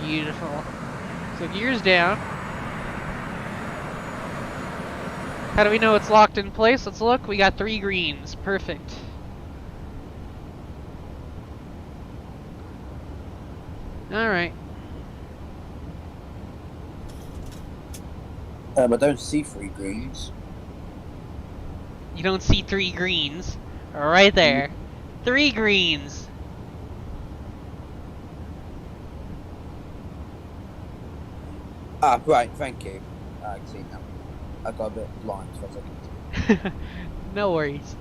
B: Beautiful. So gear's down. How do we know it's locked in place? Let's look. We got 3 greens. Perfect. Alright.
H: I don't see 3 greens.
B: You don't see 3 greens. Right there. 3 greens.
H: Ah, right, thank you. I can see now. I got a bit blind for a second.
B: No worries.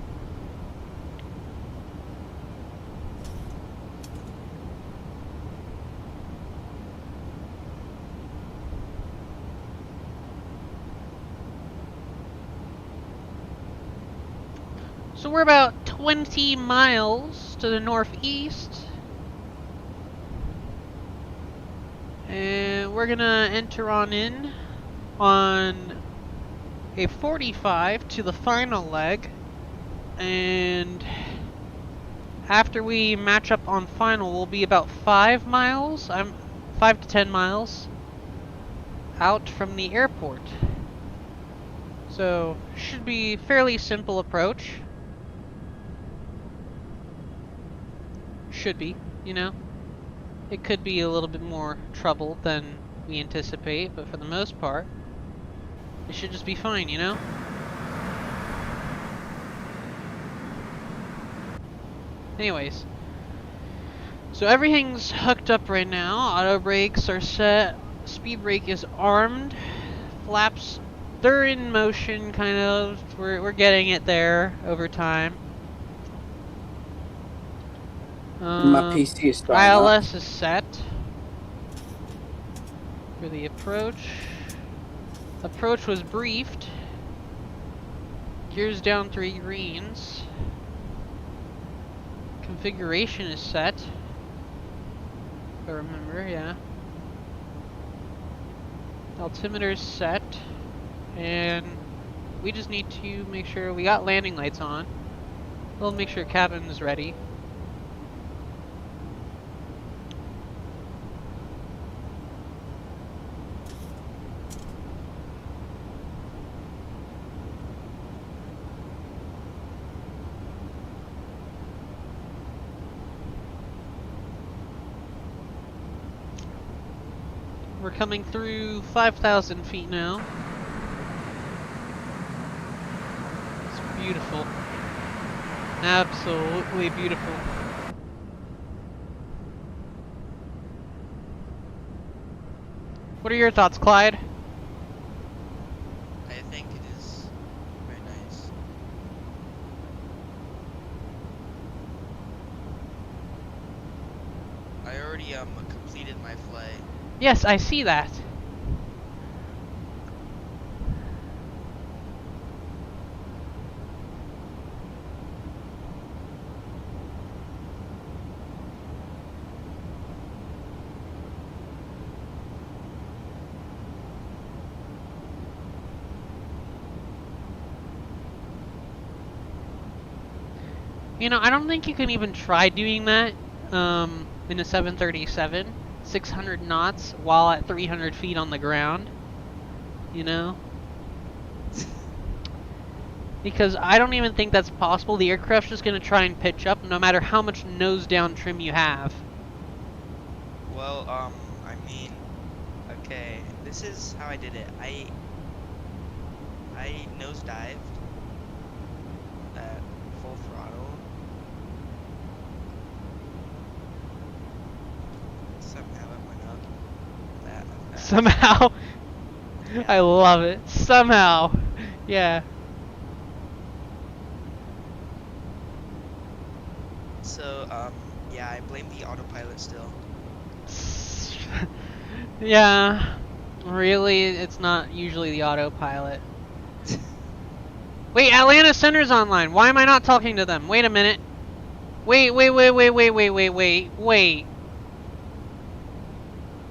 B: So we're about 20 miles to the northeast. And we're gonna enter on in on a 45 to the final leg. And after we match up on final, we'll be about 5 miles. 5 to 10 miles out from the airport. So should be fairly simple approach. Should be, you know. It could be a little bit more trouble than we anticipate, but for the most part, it should just be fine, you know? Anyways, so everything's hooked up right now. Auto brakes are set. Speed brake is armed. Flaps, they're in motion, kind of. We're getting it there over time.
H: My PC is starting up.
B: ILS is set for the approach. Approach was briefed. Gears down 3 greens. Configuration is set. If I remember, yeah. Altimeter is set. And we just need to make sure we got landing lights on. We'll make sure cabin is ready. We're coming through 5,000 feet now. It's beautiful. Absolutely beautiful. What are your thoughts, Clyde?
A: I think it is very nice. I already completed my flight.
B: Yes, I see that. You know, I don't think you can even try doing that in a 737, 600 knots while at 300 feet on the ground. You know? Because I don't even think that's possible. The aircraft's just going to try and pitch up no matter how much nose down trim you have.
A: Well, I mean, okay, this is how I did it. I nosedived at full throttle. Somehow it went up that fast.
B: Somehow.
A: Yeah.
B: I love it. Somehow. Yeah.
A: So, yeah, I blame the autopilot still.
B: Yeah. Really, it's not usually the autopilot. Wait, Atlanta Center's online. Why am I not talking to them? Wait a minute. Wait.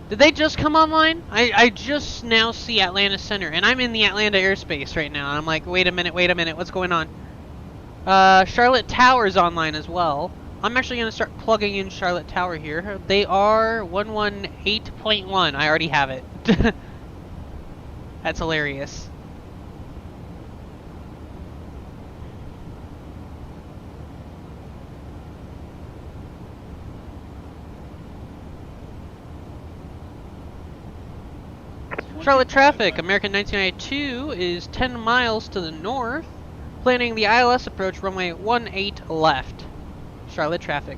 B: Did they just come online? I just now see Atlanta Center, and I'm in the Atlanta airspace right now. And I'm like, wait a minute, what's going on? Charlotte Tower's online as well. I'm actually going to start plugging in Charlotte Tower here. They are 118.1. I already have it. That's hilarious. Charlotte traffic, American 1992 is 10 miles to the north. Planning the ILS approach, runway 18 left. Charlotte traffic.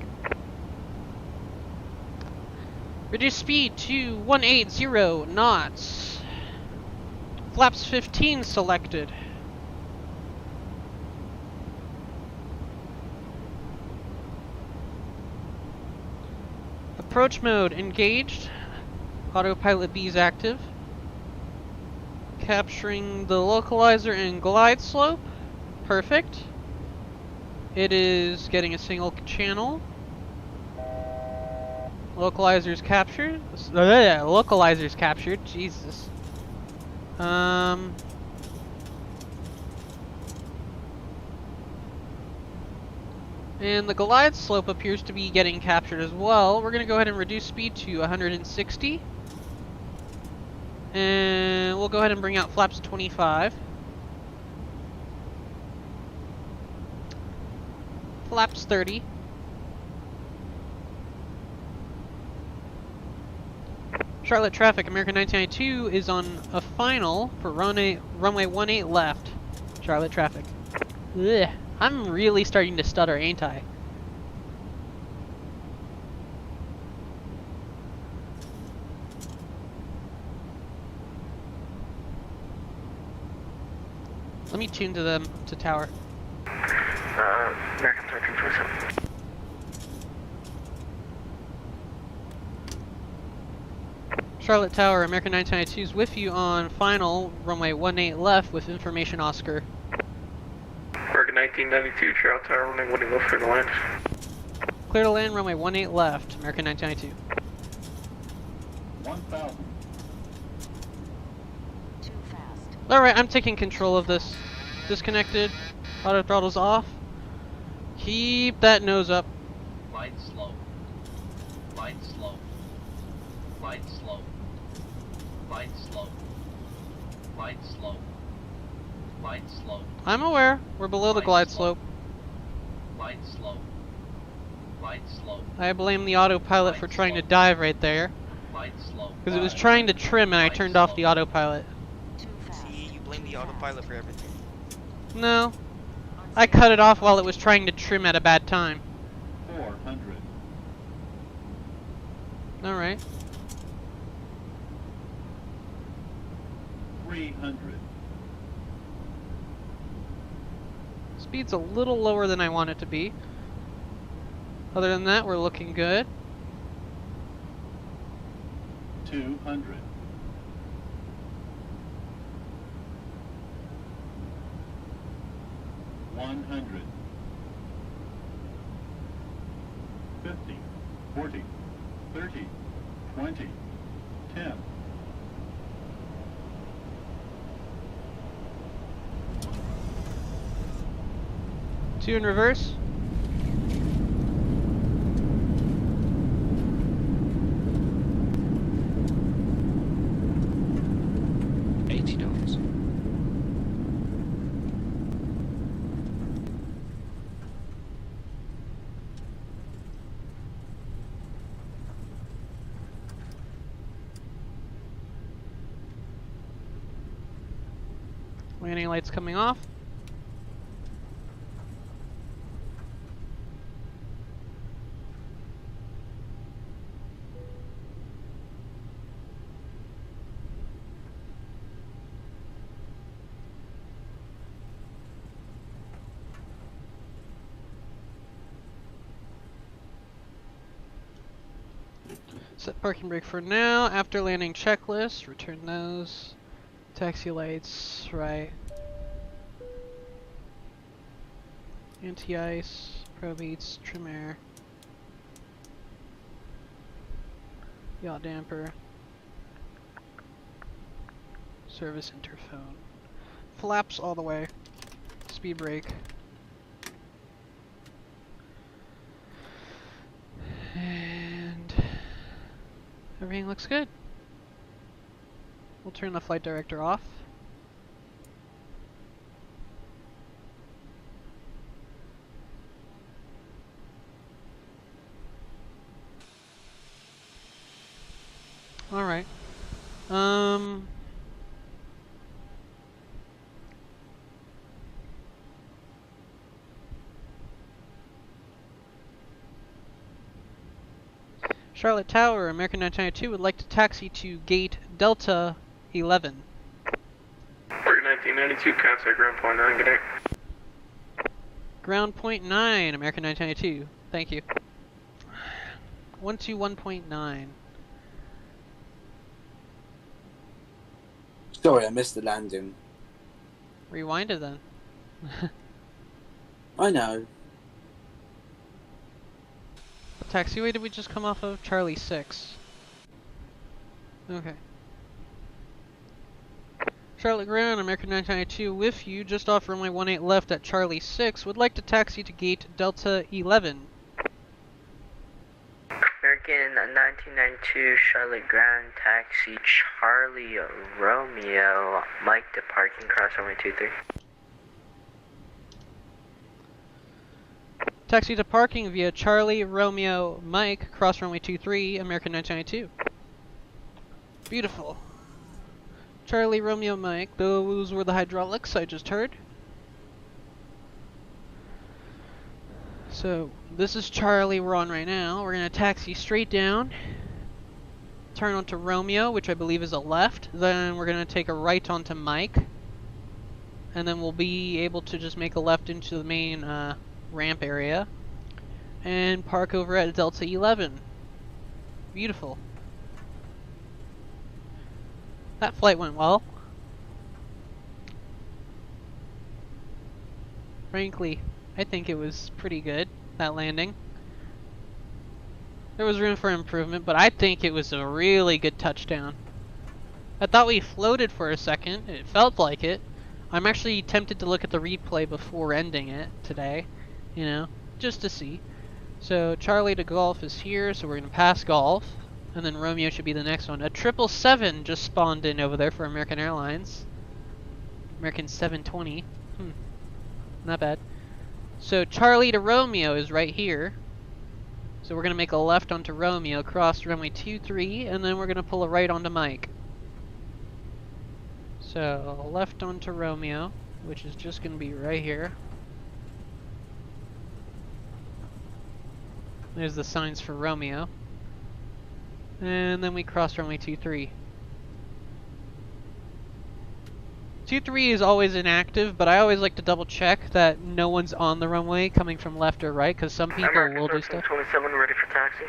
B: Reduce speed to 180 knots. Flaps 15 selected. Approach mode engaged. Autopilot B is active. Capturing the localizer and glide slope. Perfect. It is getting a single channel. Localizer's captured. Localizer's captured. Jesus. And the glide slope appears to be getting captured as well. We're going to go ahead and reduce speed to 160. And we'll go ahead and bring out flaps 25. Flaps 30. Charlotte traffic, American 1992 is on a final for runway 18 left. Charlotte traffic. Ugh, I'm really starting to stutter, ain't I? Let me tune to them to tower.
F: American 1327.
B: Charlotte Tower, American 1992 is with you on final, runway 18 left with information Oscar.
F: American 1992, Charlotte Tower, runway 18 left, clear to land.
B: Clear to land, runway 18 left, American 1992.
D: 1,000.
I: Too fast.
B: Alright, I'm taking control of this. Disconnected. Auto throttle's off. Keep that nose up.
C: Light slow. Light slow. Light slow. Light slow. Light slow. Light slow.
B: I'm aware. We're below the glide slope.
C: Light slow. Light slow.
B: I blame the autopilot for trying to dive right there.
C: Light slow.
B: Because it was trying to trim and I turned off the autopilot.
I: Too fast.
A: See, you blame the autopilot for everything.
B: No. I cut it off while it was trying to trim at a bad time.
D: 400.
B: Alright.
D: 300.
B: Speed's a little lower than I want it to be. Other than that, we're looking good.
D: 200. 100. 50. 40. 30. 20. 10.
B: Two in reverse.
G: $80.
B: Landing lights coming off. Set parking brake for now. After landing checklist, return those. Taxi lights, right. Anti-ice, probeats, trim air. Yaw damper. Service interphone. Flaps all the way. Speed brake. And everything looks good. We'll turn the flight director off. Alright. Charlotte Tower, American 992 would like to taxi to gate Delta 11.
F: 1992, contact ground point 9, good day.
B: Ground point 9, American 992. Thank you. 121.9.
H: Sorry, I missed the landing.
B: Rewind it then.
H: I know.
B: What taxiway did we just come off of? Charlie 6. Okay. Charlotte Ground, American 992 with you, just off runway 18 left at Charlie 6, would like to taxi to gate Delta 11.
J: American 1992 Charlotte Ground, taxi Charlie Romeo, Mike to parking, cross runway 23.
B: Taxi to parking via Charlie Romeo Mike, cross runway 23, American 992. Beautiful. Charlie Romeo Mike, those were the hydraulics I just heard. So, this is Charlie we're on right now. We're going to taxi straight down, turn onto Romeo, which I believe is a left. Then we're going to take a right onto Mike. And then we'll be able to just make a left into the main ramp area. And park over at Delta 11. Beautiful. That flight went well. Frankly, I think it was pretty good, that landing. There was room for improvement, but I think it was a really good touchdown. I thought we floated for a second. It felt like it. I'm actually tempted to look at the replay before ending it today, you know, just to see. So Charlie to Golf is here, so we're going to pass Golf. And then Romeo should be the next one. A 777 just spawned in over there for American Airlines. American 720. Not bad. So Charlie to Romeo is right here. So we're going to make a left onto Romeo, cross runway 23, and then we're going to pull a right onto Mike. So left onto Romeo, which is just going to be right here. There's the signs for Romeo. And then we cross runway 23. 23 is always inactive, but I always like to double check that no one's on the runway coming from left or right, because some people will do stuff.
J: 27 ready for taxi.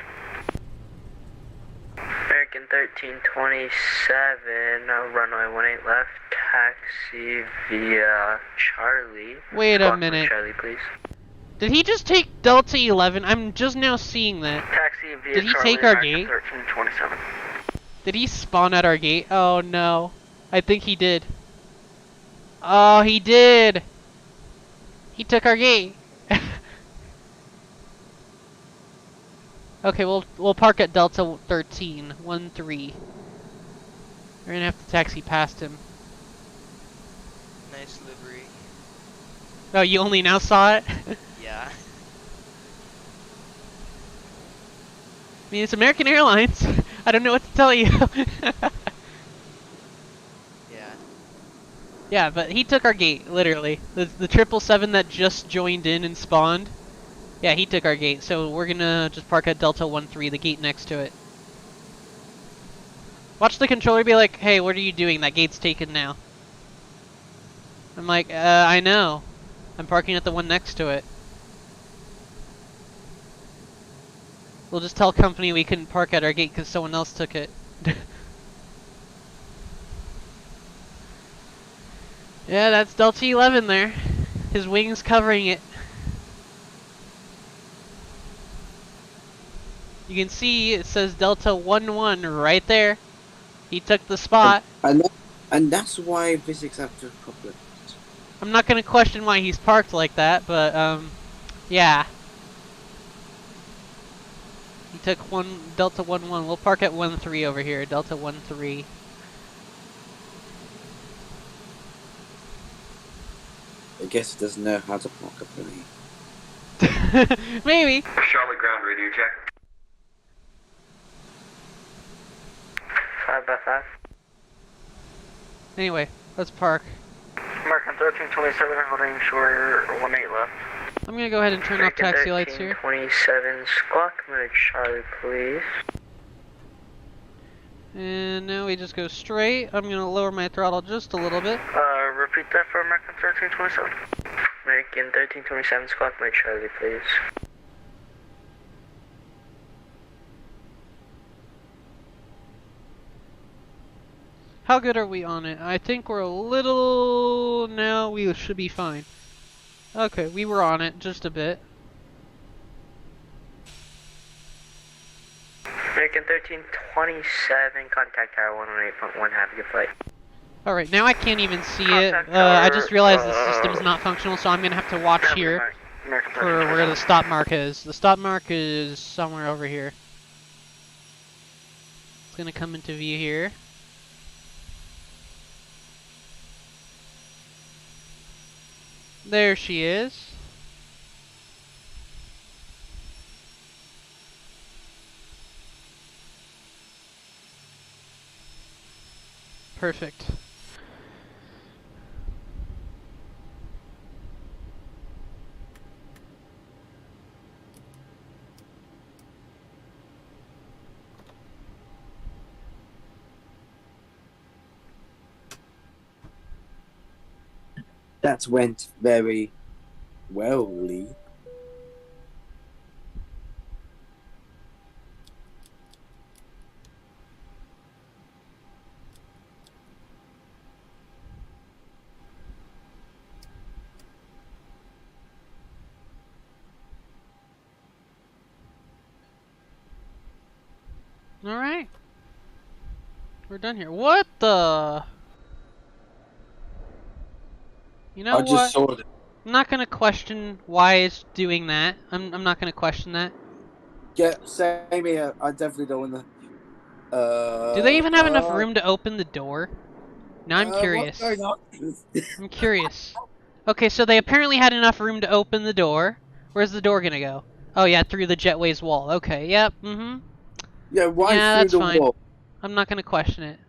J: American 1327, runway 18 left, taxi via Charlie.
B: Wait a minute.
J: Charlie, please.
B: Did he just take Delta 11? I'm just now seeing that.
J: Taxi via
B: Did he
J: Charlie,
B: take our
J: American
B: gate?
J: 1327.
B: Did he spawn at our gate? Oh no. I think he did. Oh, he did! He took our gate. Okay, we'll park at Delta 13, 13. We're gonna have to taxi past him.
A: Nice livery.
B: Oh, you only now saw it?
A: Yeah.
B: I mean, it's American Airlines. I don't know what to tell you.
A: Yeah.
B: Yeah, but he took our gate, literally. The 777 that just joined in and spawned. Yeah, he took our gate, so we're gonna just park at Delta 13, the gate next to it. Watch the controller be like, hey, what are you doing? That gate's taken now. I'm like, I know. I'm parking at the one next to it. We'll just tell company we couldn't park at our gate because someone else took it. Yeah, that's Delta 11 there. His wings covering it. You can see it says Delta 11 right there. He took the spot.
H: And that's why physics have to problems.
B: I'm not gonna question why he's parked like that, but yeah. He took Delta 11. We'll park at 13 over here. Delta 13.
H: I guess it doesn't know how to park a plane.
B: Maybe.
C: Charlotte Ground radio check.
J: 5x5.
B: Anyway, let's park.
J: American 1327, holding short 18 left.
B: I'm gonna go ahead and turn off taxi lights here.
J: 27, squawk mode Charlie, please.
B: we just go straight. I'm gonna lower my throttle just a little bit.
F: Repeat that for American 1327.
J: American 1327, squawk my Charlie, please.
B: How good are we on it? I think we're a little... No, we should be fine. Okay, we were on it just a bit.
J: American 1327, contact tower 118.1, have a good flight.
B: Alright, now I can't even see it.
J: Contact
B: I
J: tower,
B: just realized the system's not functional, so I'm gonna have to watch here
J: American
B: for where the stop mark is. The stop mark is somewhere over here. It's gonna come into view here. There she is. Perfect.
H: That went very well, Lee.
B: Alright. We're done here. What the? You know
H: I
B: what?
H: just saw it.
B: I'm not gonna question why it's doing that. I'm not gonna question that.
H: Yeah, same here. I definitely don't want to.
B: Do they even have enough room to open the door? Now I'm curious.
H: What's going on?
B: I'm curious. Okay, so they apparently had enough room to open the door. Where's the door gonna go? Oh yeah, through the jetway's wall. Okay, yep,
H: Yeah, right
B: Yeah,
H: through
B: that's
H: the
B: fine.
H: wall.
B: I'm not gonna question it.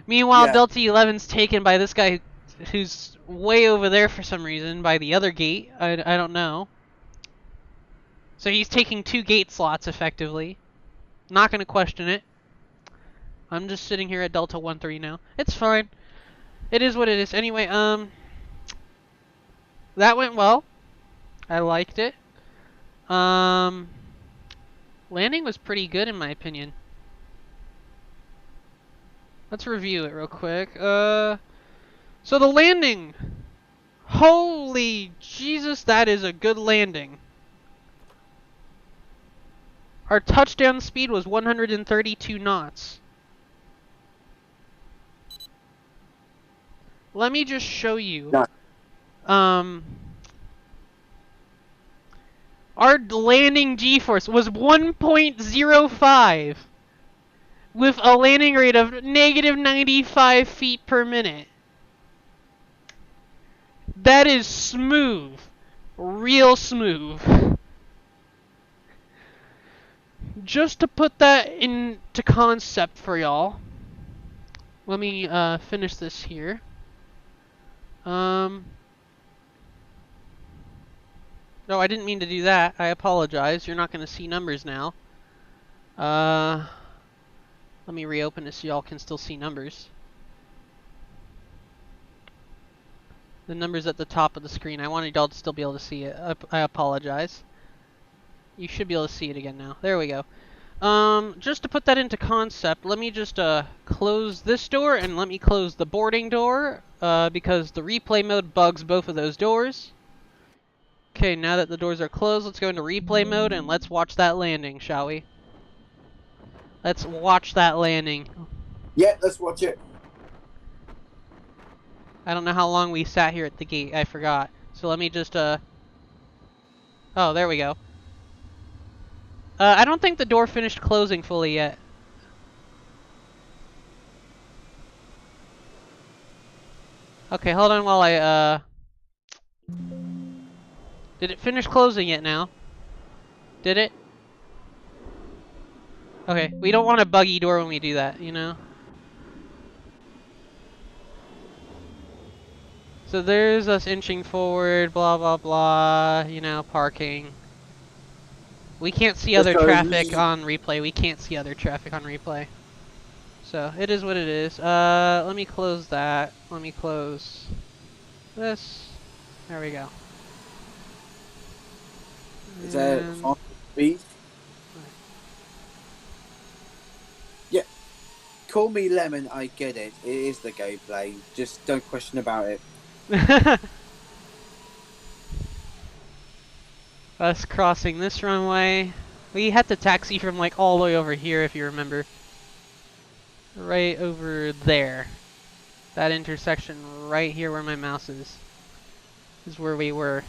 B: Meanwhile,
H: Yeah.
B: Delta 11's taken by this guy who's way over there for some reason, by the other gate. I don't know. So he's taking 2 gate slots, effectively. Not gonna question it. I'm just sitting here at Delta 13 now. It's fine. It is what it is. Anyway, that went well. I liked it. Landing was pretty good in my opinion. Let's review it real quick. So the landing. Holy Jesus, that is a good landing. Our touchdown speed was 132 knots. Let me just show you. Our landing G-force was 1.05 with a landing rate of negative 95 feet per minute. That is smooth. Real smooth. Just to put that into concept for y'all, let me finish this here. No, I didn't mean to do that. I apologize. You're not going to see numbers now. Let me reopen this so y'all can still see numbers. The numbers at the top of the screen. I wanted y'all to still be able to see it. I apologize. You should be able to see it again now. There we go. Just to put that into concept, let me just close this door and let me close the boarding door because the replay mode bugs both of those doors. Okay, now that the doors are closed, let's go into replay mode and let's watch that landing, shall we? Let's watch that landing.
H: Yeah, let's watch it.
B: I don't know how long we sat here at the gate. I forgot. So let me just, Oh, there we go. I don't think the door finished closing fully yet. Okay, hold on while I, Did it finish closing yet now? Did it? Okay, we don't want a buggy door when we do that, you know? So there's us inching forward, blah blah blah, you know, parking. We can't see other traffic on replay. We can't see other traffic on replay. So, it is what it is. Let me close that. Let me close this. There we go.
H: Is there
B: And-
H: fast speed? Yeah. Call me Lemon, I get it. It is the gameplay. Just don't question about it.
B: Us crossing this runway. We had to taxi from like all the way over here, if you remember. Right over there. That intersection right here where my mouse is where we were.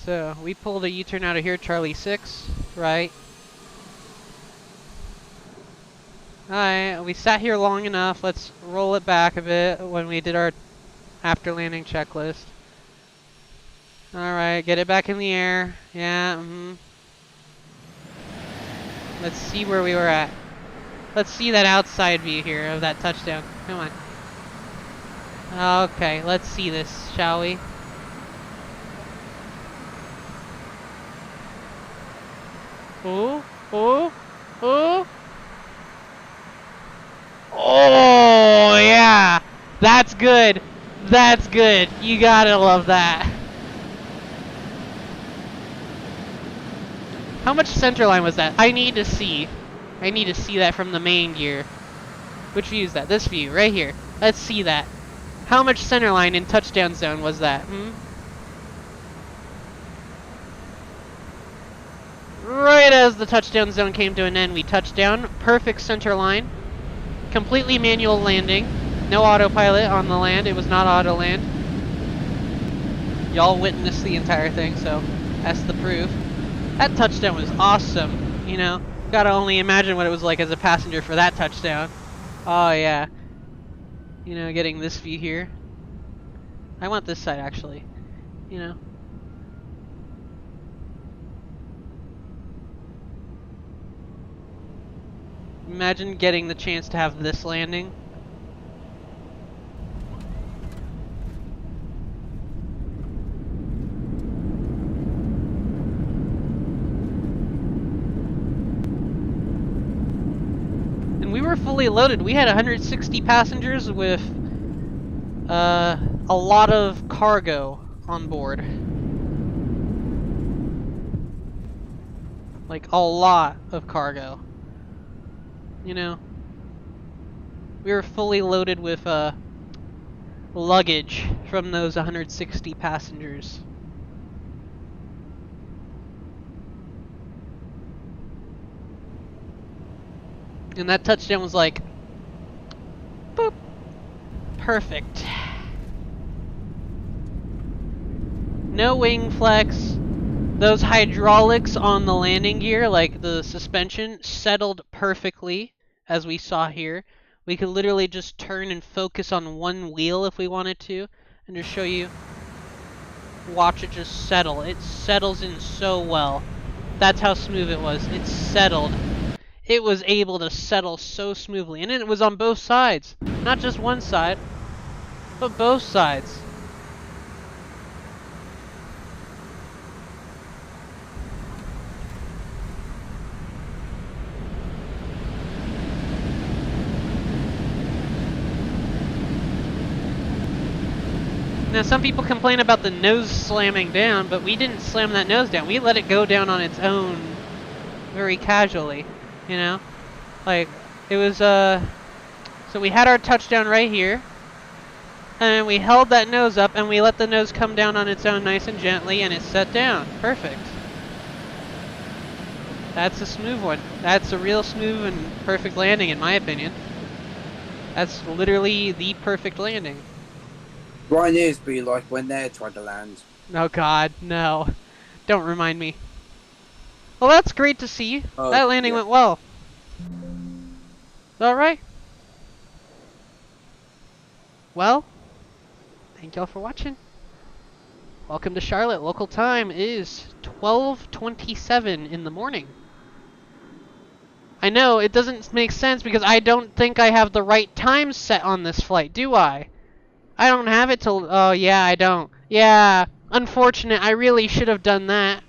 B: So, we pulled a U-turn out of here, Charlie 6, right? Alright, we sat here long enough. Let's roll it back a bit when we did our after landing checklist. Alright, get it back in the air. Yeah, Let's see where we were at. Let's see that outside view here of that touchdown. Come on. Okay, let's see this, shall we? Ooh, ooh, ooh. Oh, yeah. That's good. That's good. You gotta love that. How much center line was that? I need to see. I need to see that from the main gear. Which view is that? This view, right here. Let's see that. How much center line in touchdown zone was that? Right as the touchdown zone came to an end, we touched down. Perfect center line. Completely manual landing. No autopilot on the land. It was not auto land. Y'all witnessed the entire thing, so that's the proof. That touchdown was awesome, you know. Gotta only imagine what it was like as a passenger for that touchdown. Oh yeah. You know, getting this view here. I want this side actually, you know. Imagine getting the chance to have this landing. And we were fully loaded. We had 160 passengers with a lot of cargo on board. Like a lot of cargo. You know, we were fully loaded with luggage from those 160 passengers. And that touchdown was like, boop, perfect. No wing flex. Those hydraulics on the landing gear, like the suspension, settled perfectly, as we saw here. We could literally just turn and focus on one wheel if we wanted to, and just show you. Watch it just settle. It settles in so well. That's how smooth it was. It settled. It was able to settle so smoothly. And it was on both sides. Not just one side, but both sides. Now, some people complain about the nose slamming down, but we didn't slam that nose down. We let it go down on its own very casually, you know? Like, it was, so we had our touchdown right here, and we held that nose up, and we let the nose come down on its own nice and gently, and it set down. Perfect. That's a smooth one. That's a real smooth and perfect landing, in my opinion. That's literally the perfect landing.
H: Ryanair's be like when they're trying to land.
B: Oh god, no. Don't remind me. Well, that's great to see. That landing went well. Alright. Well, thank y'all for watching. Welcome to Charlotte. Local time is 12:27 in the morning. I know, it doesn't make sense because I don't think I have the right time set on this flight, do I? I don't have it till... Oh, yeah, I don't. Yeah, unfortunate. I really should have done that.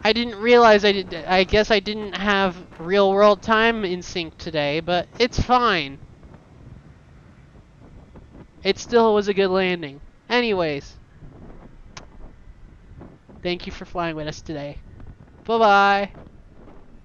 B: I didn't realize I guess I didn't have real world time in sync today, but it's fine. It still was a good landing. Anyways, thank you for flying with us today. Bye-bye.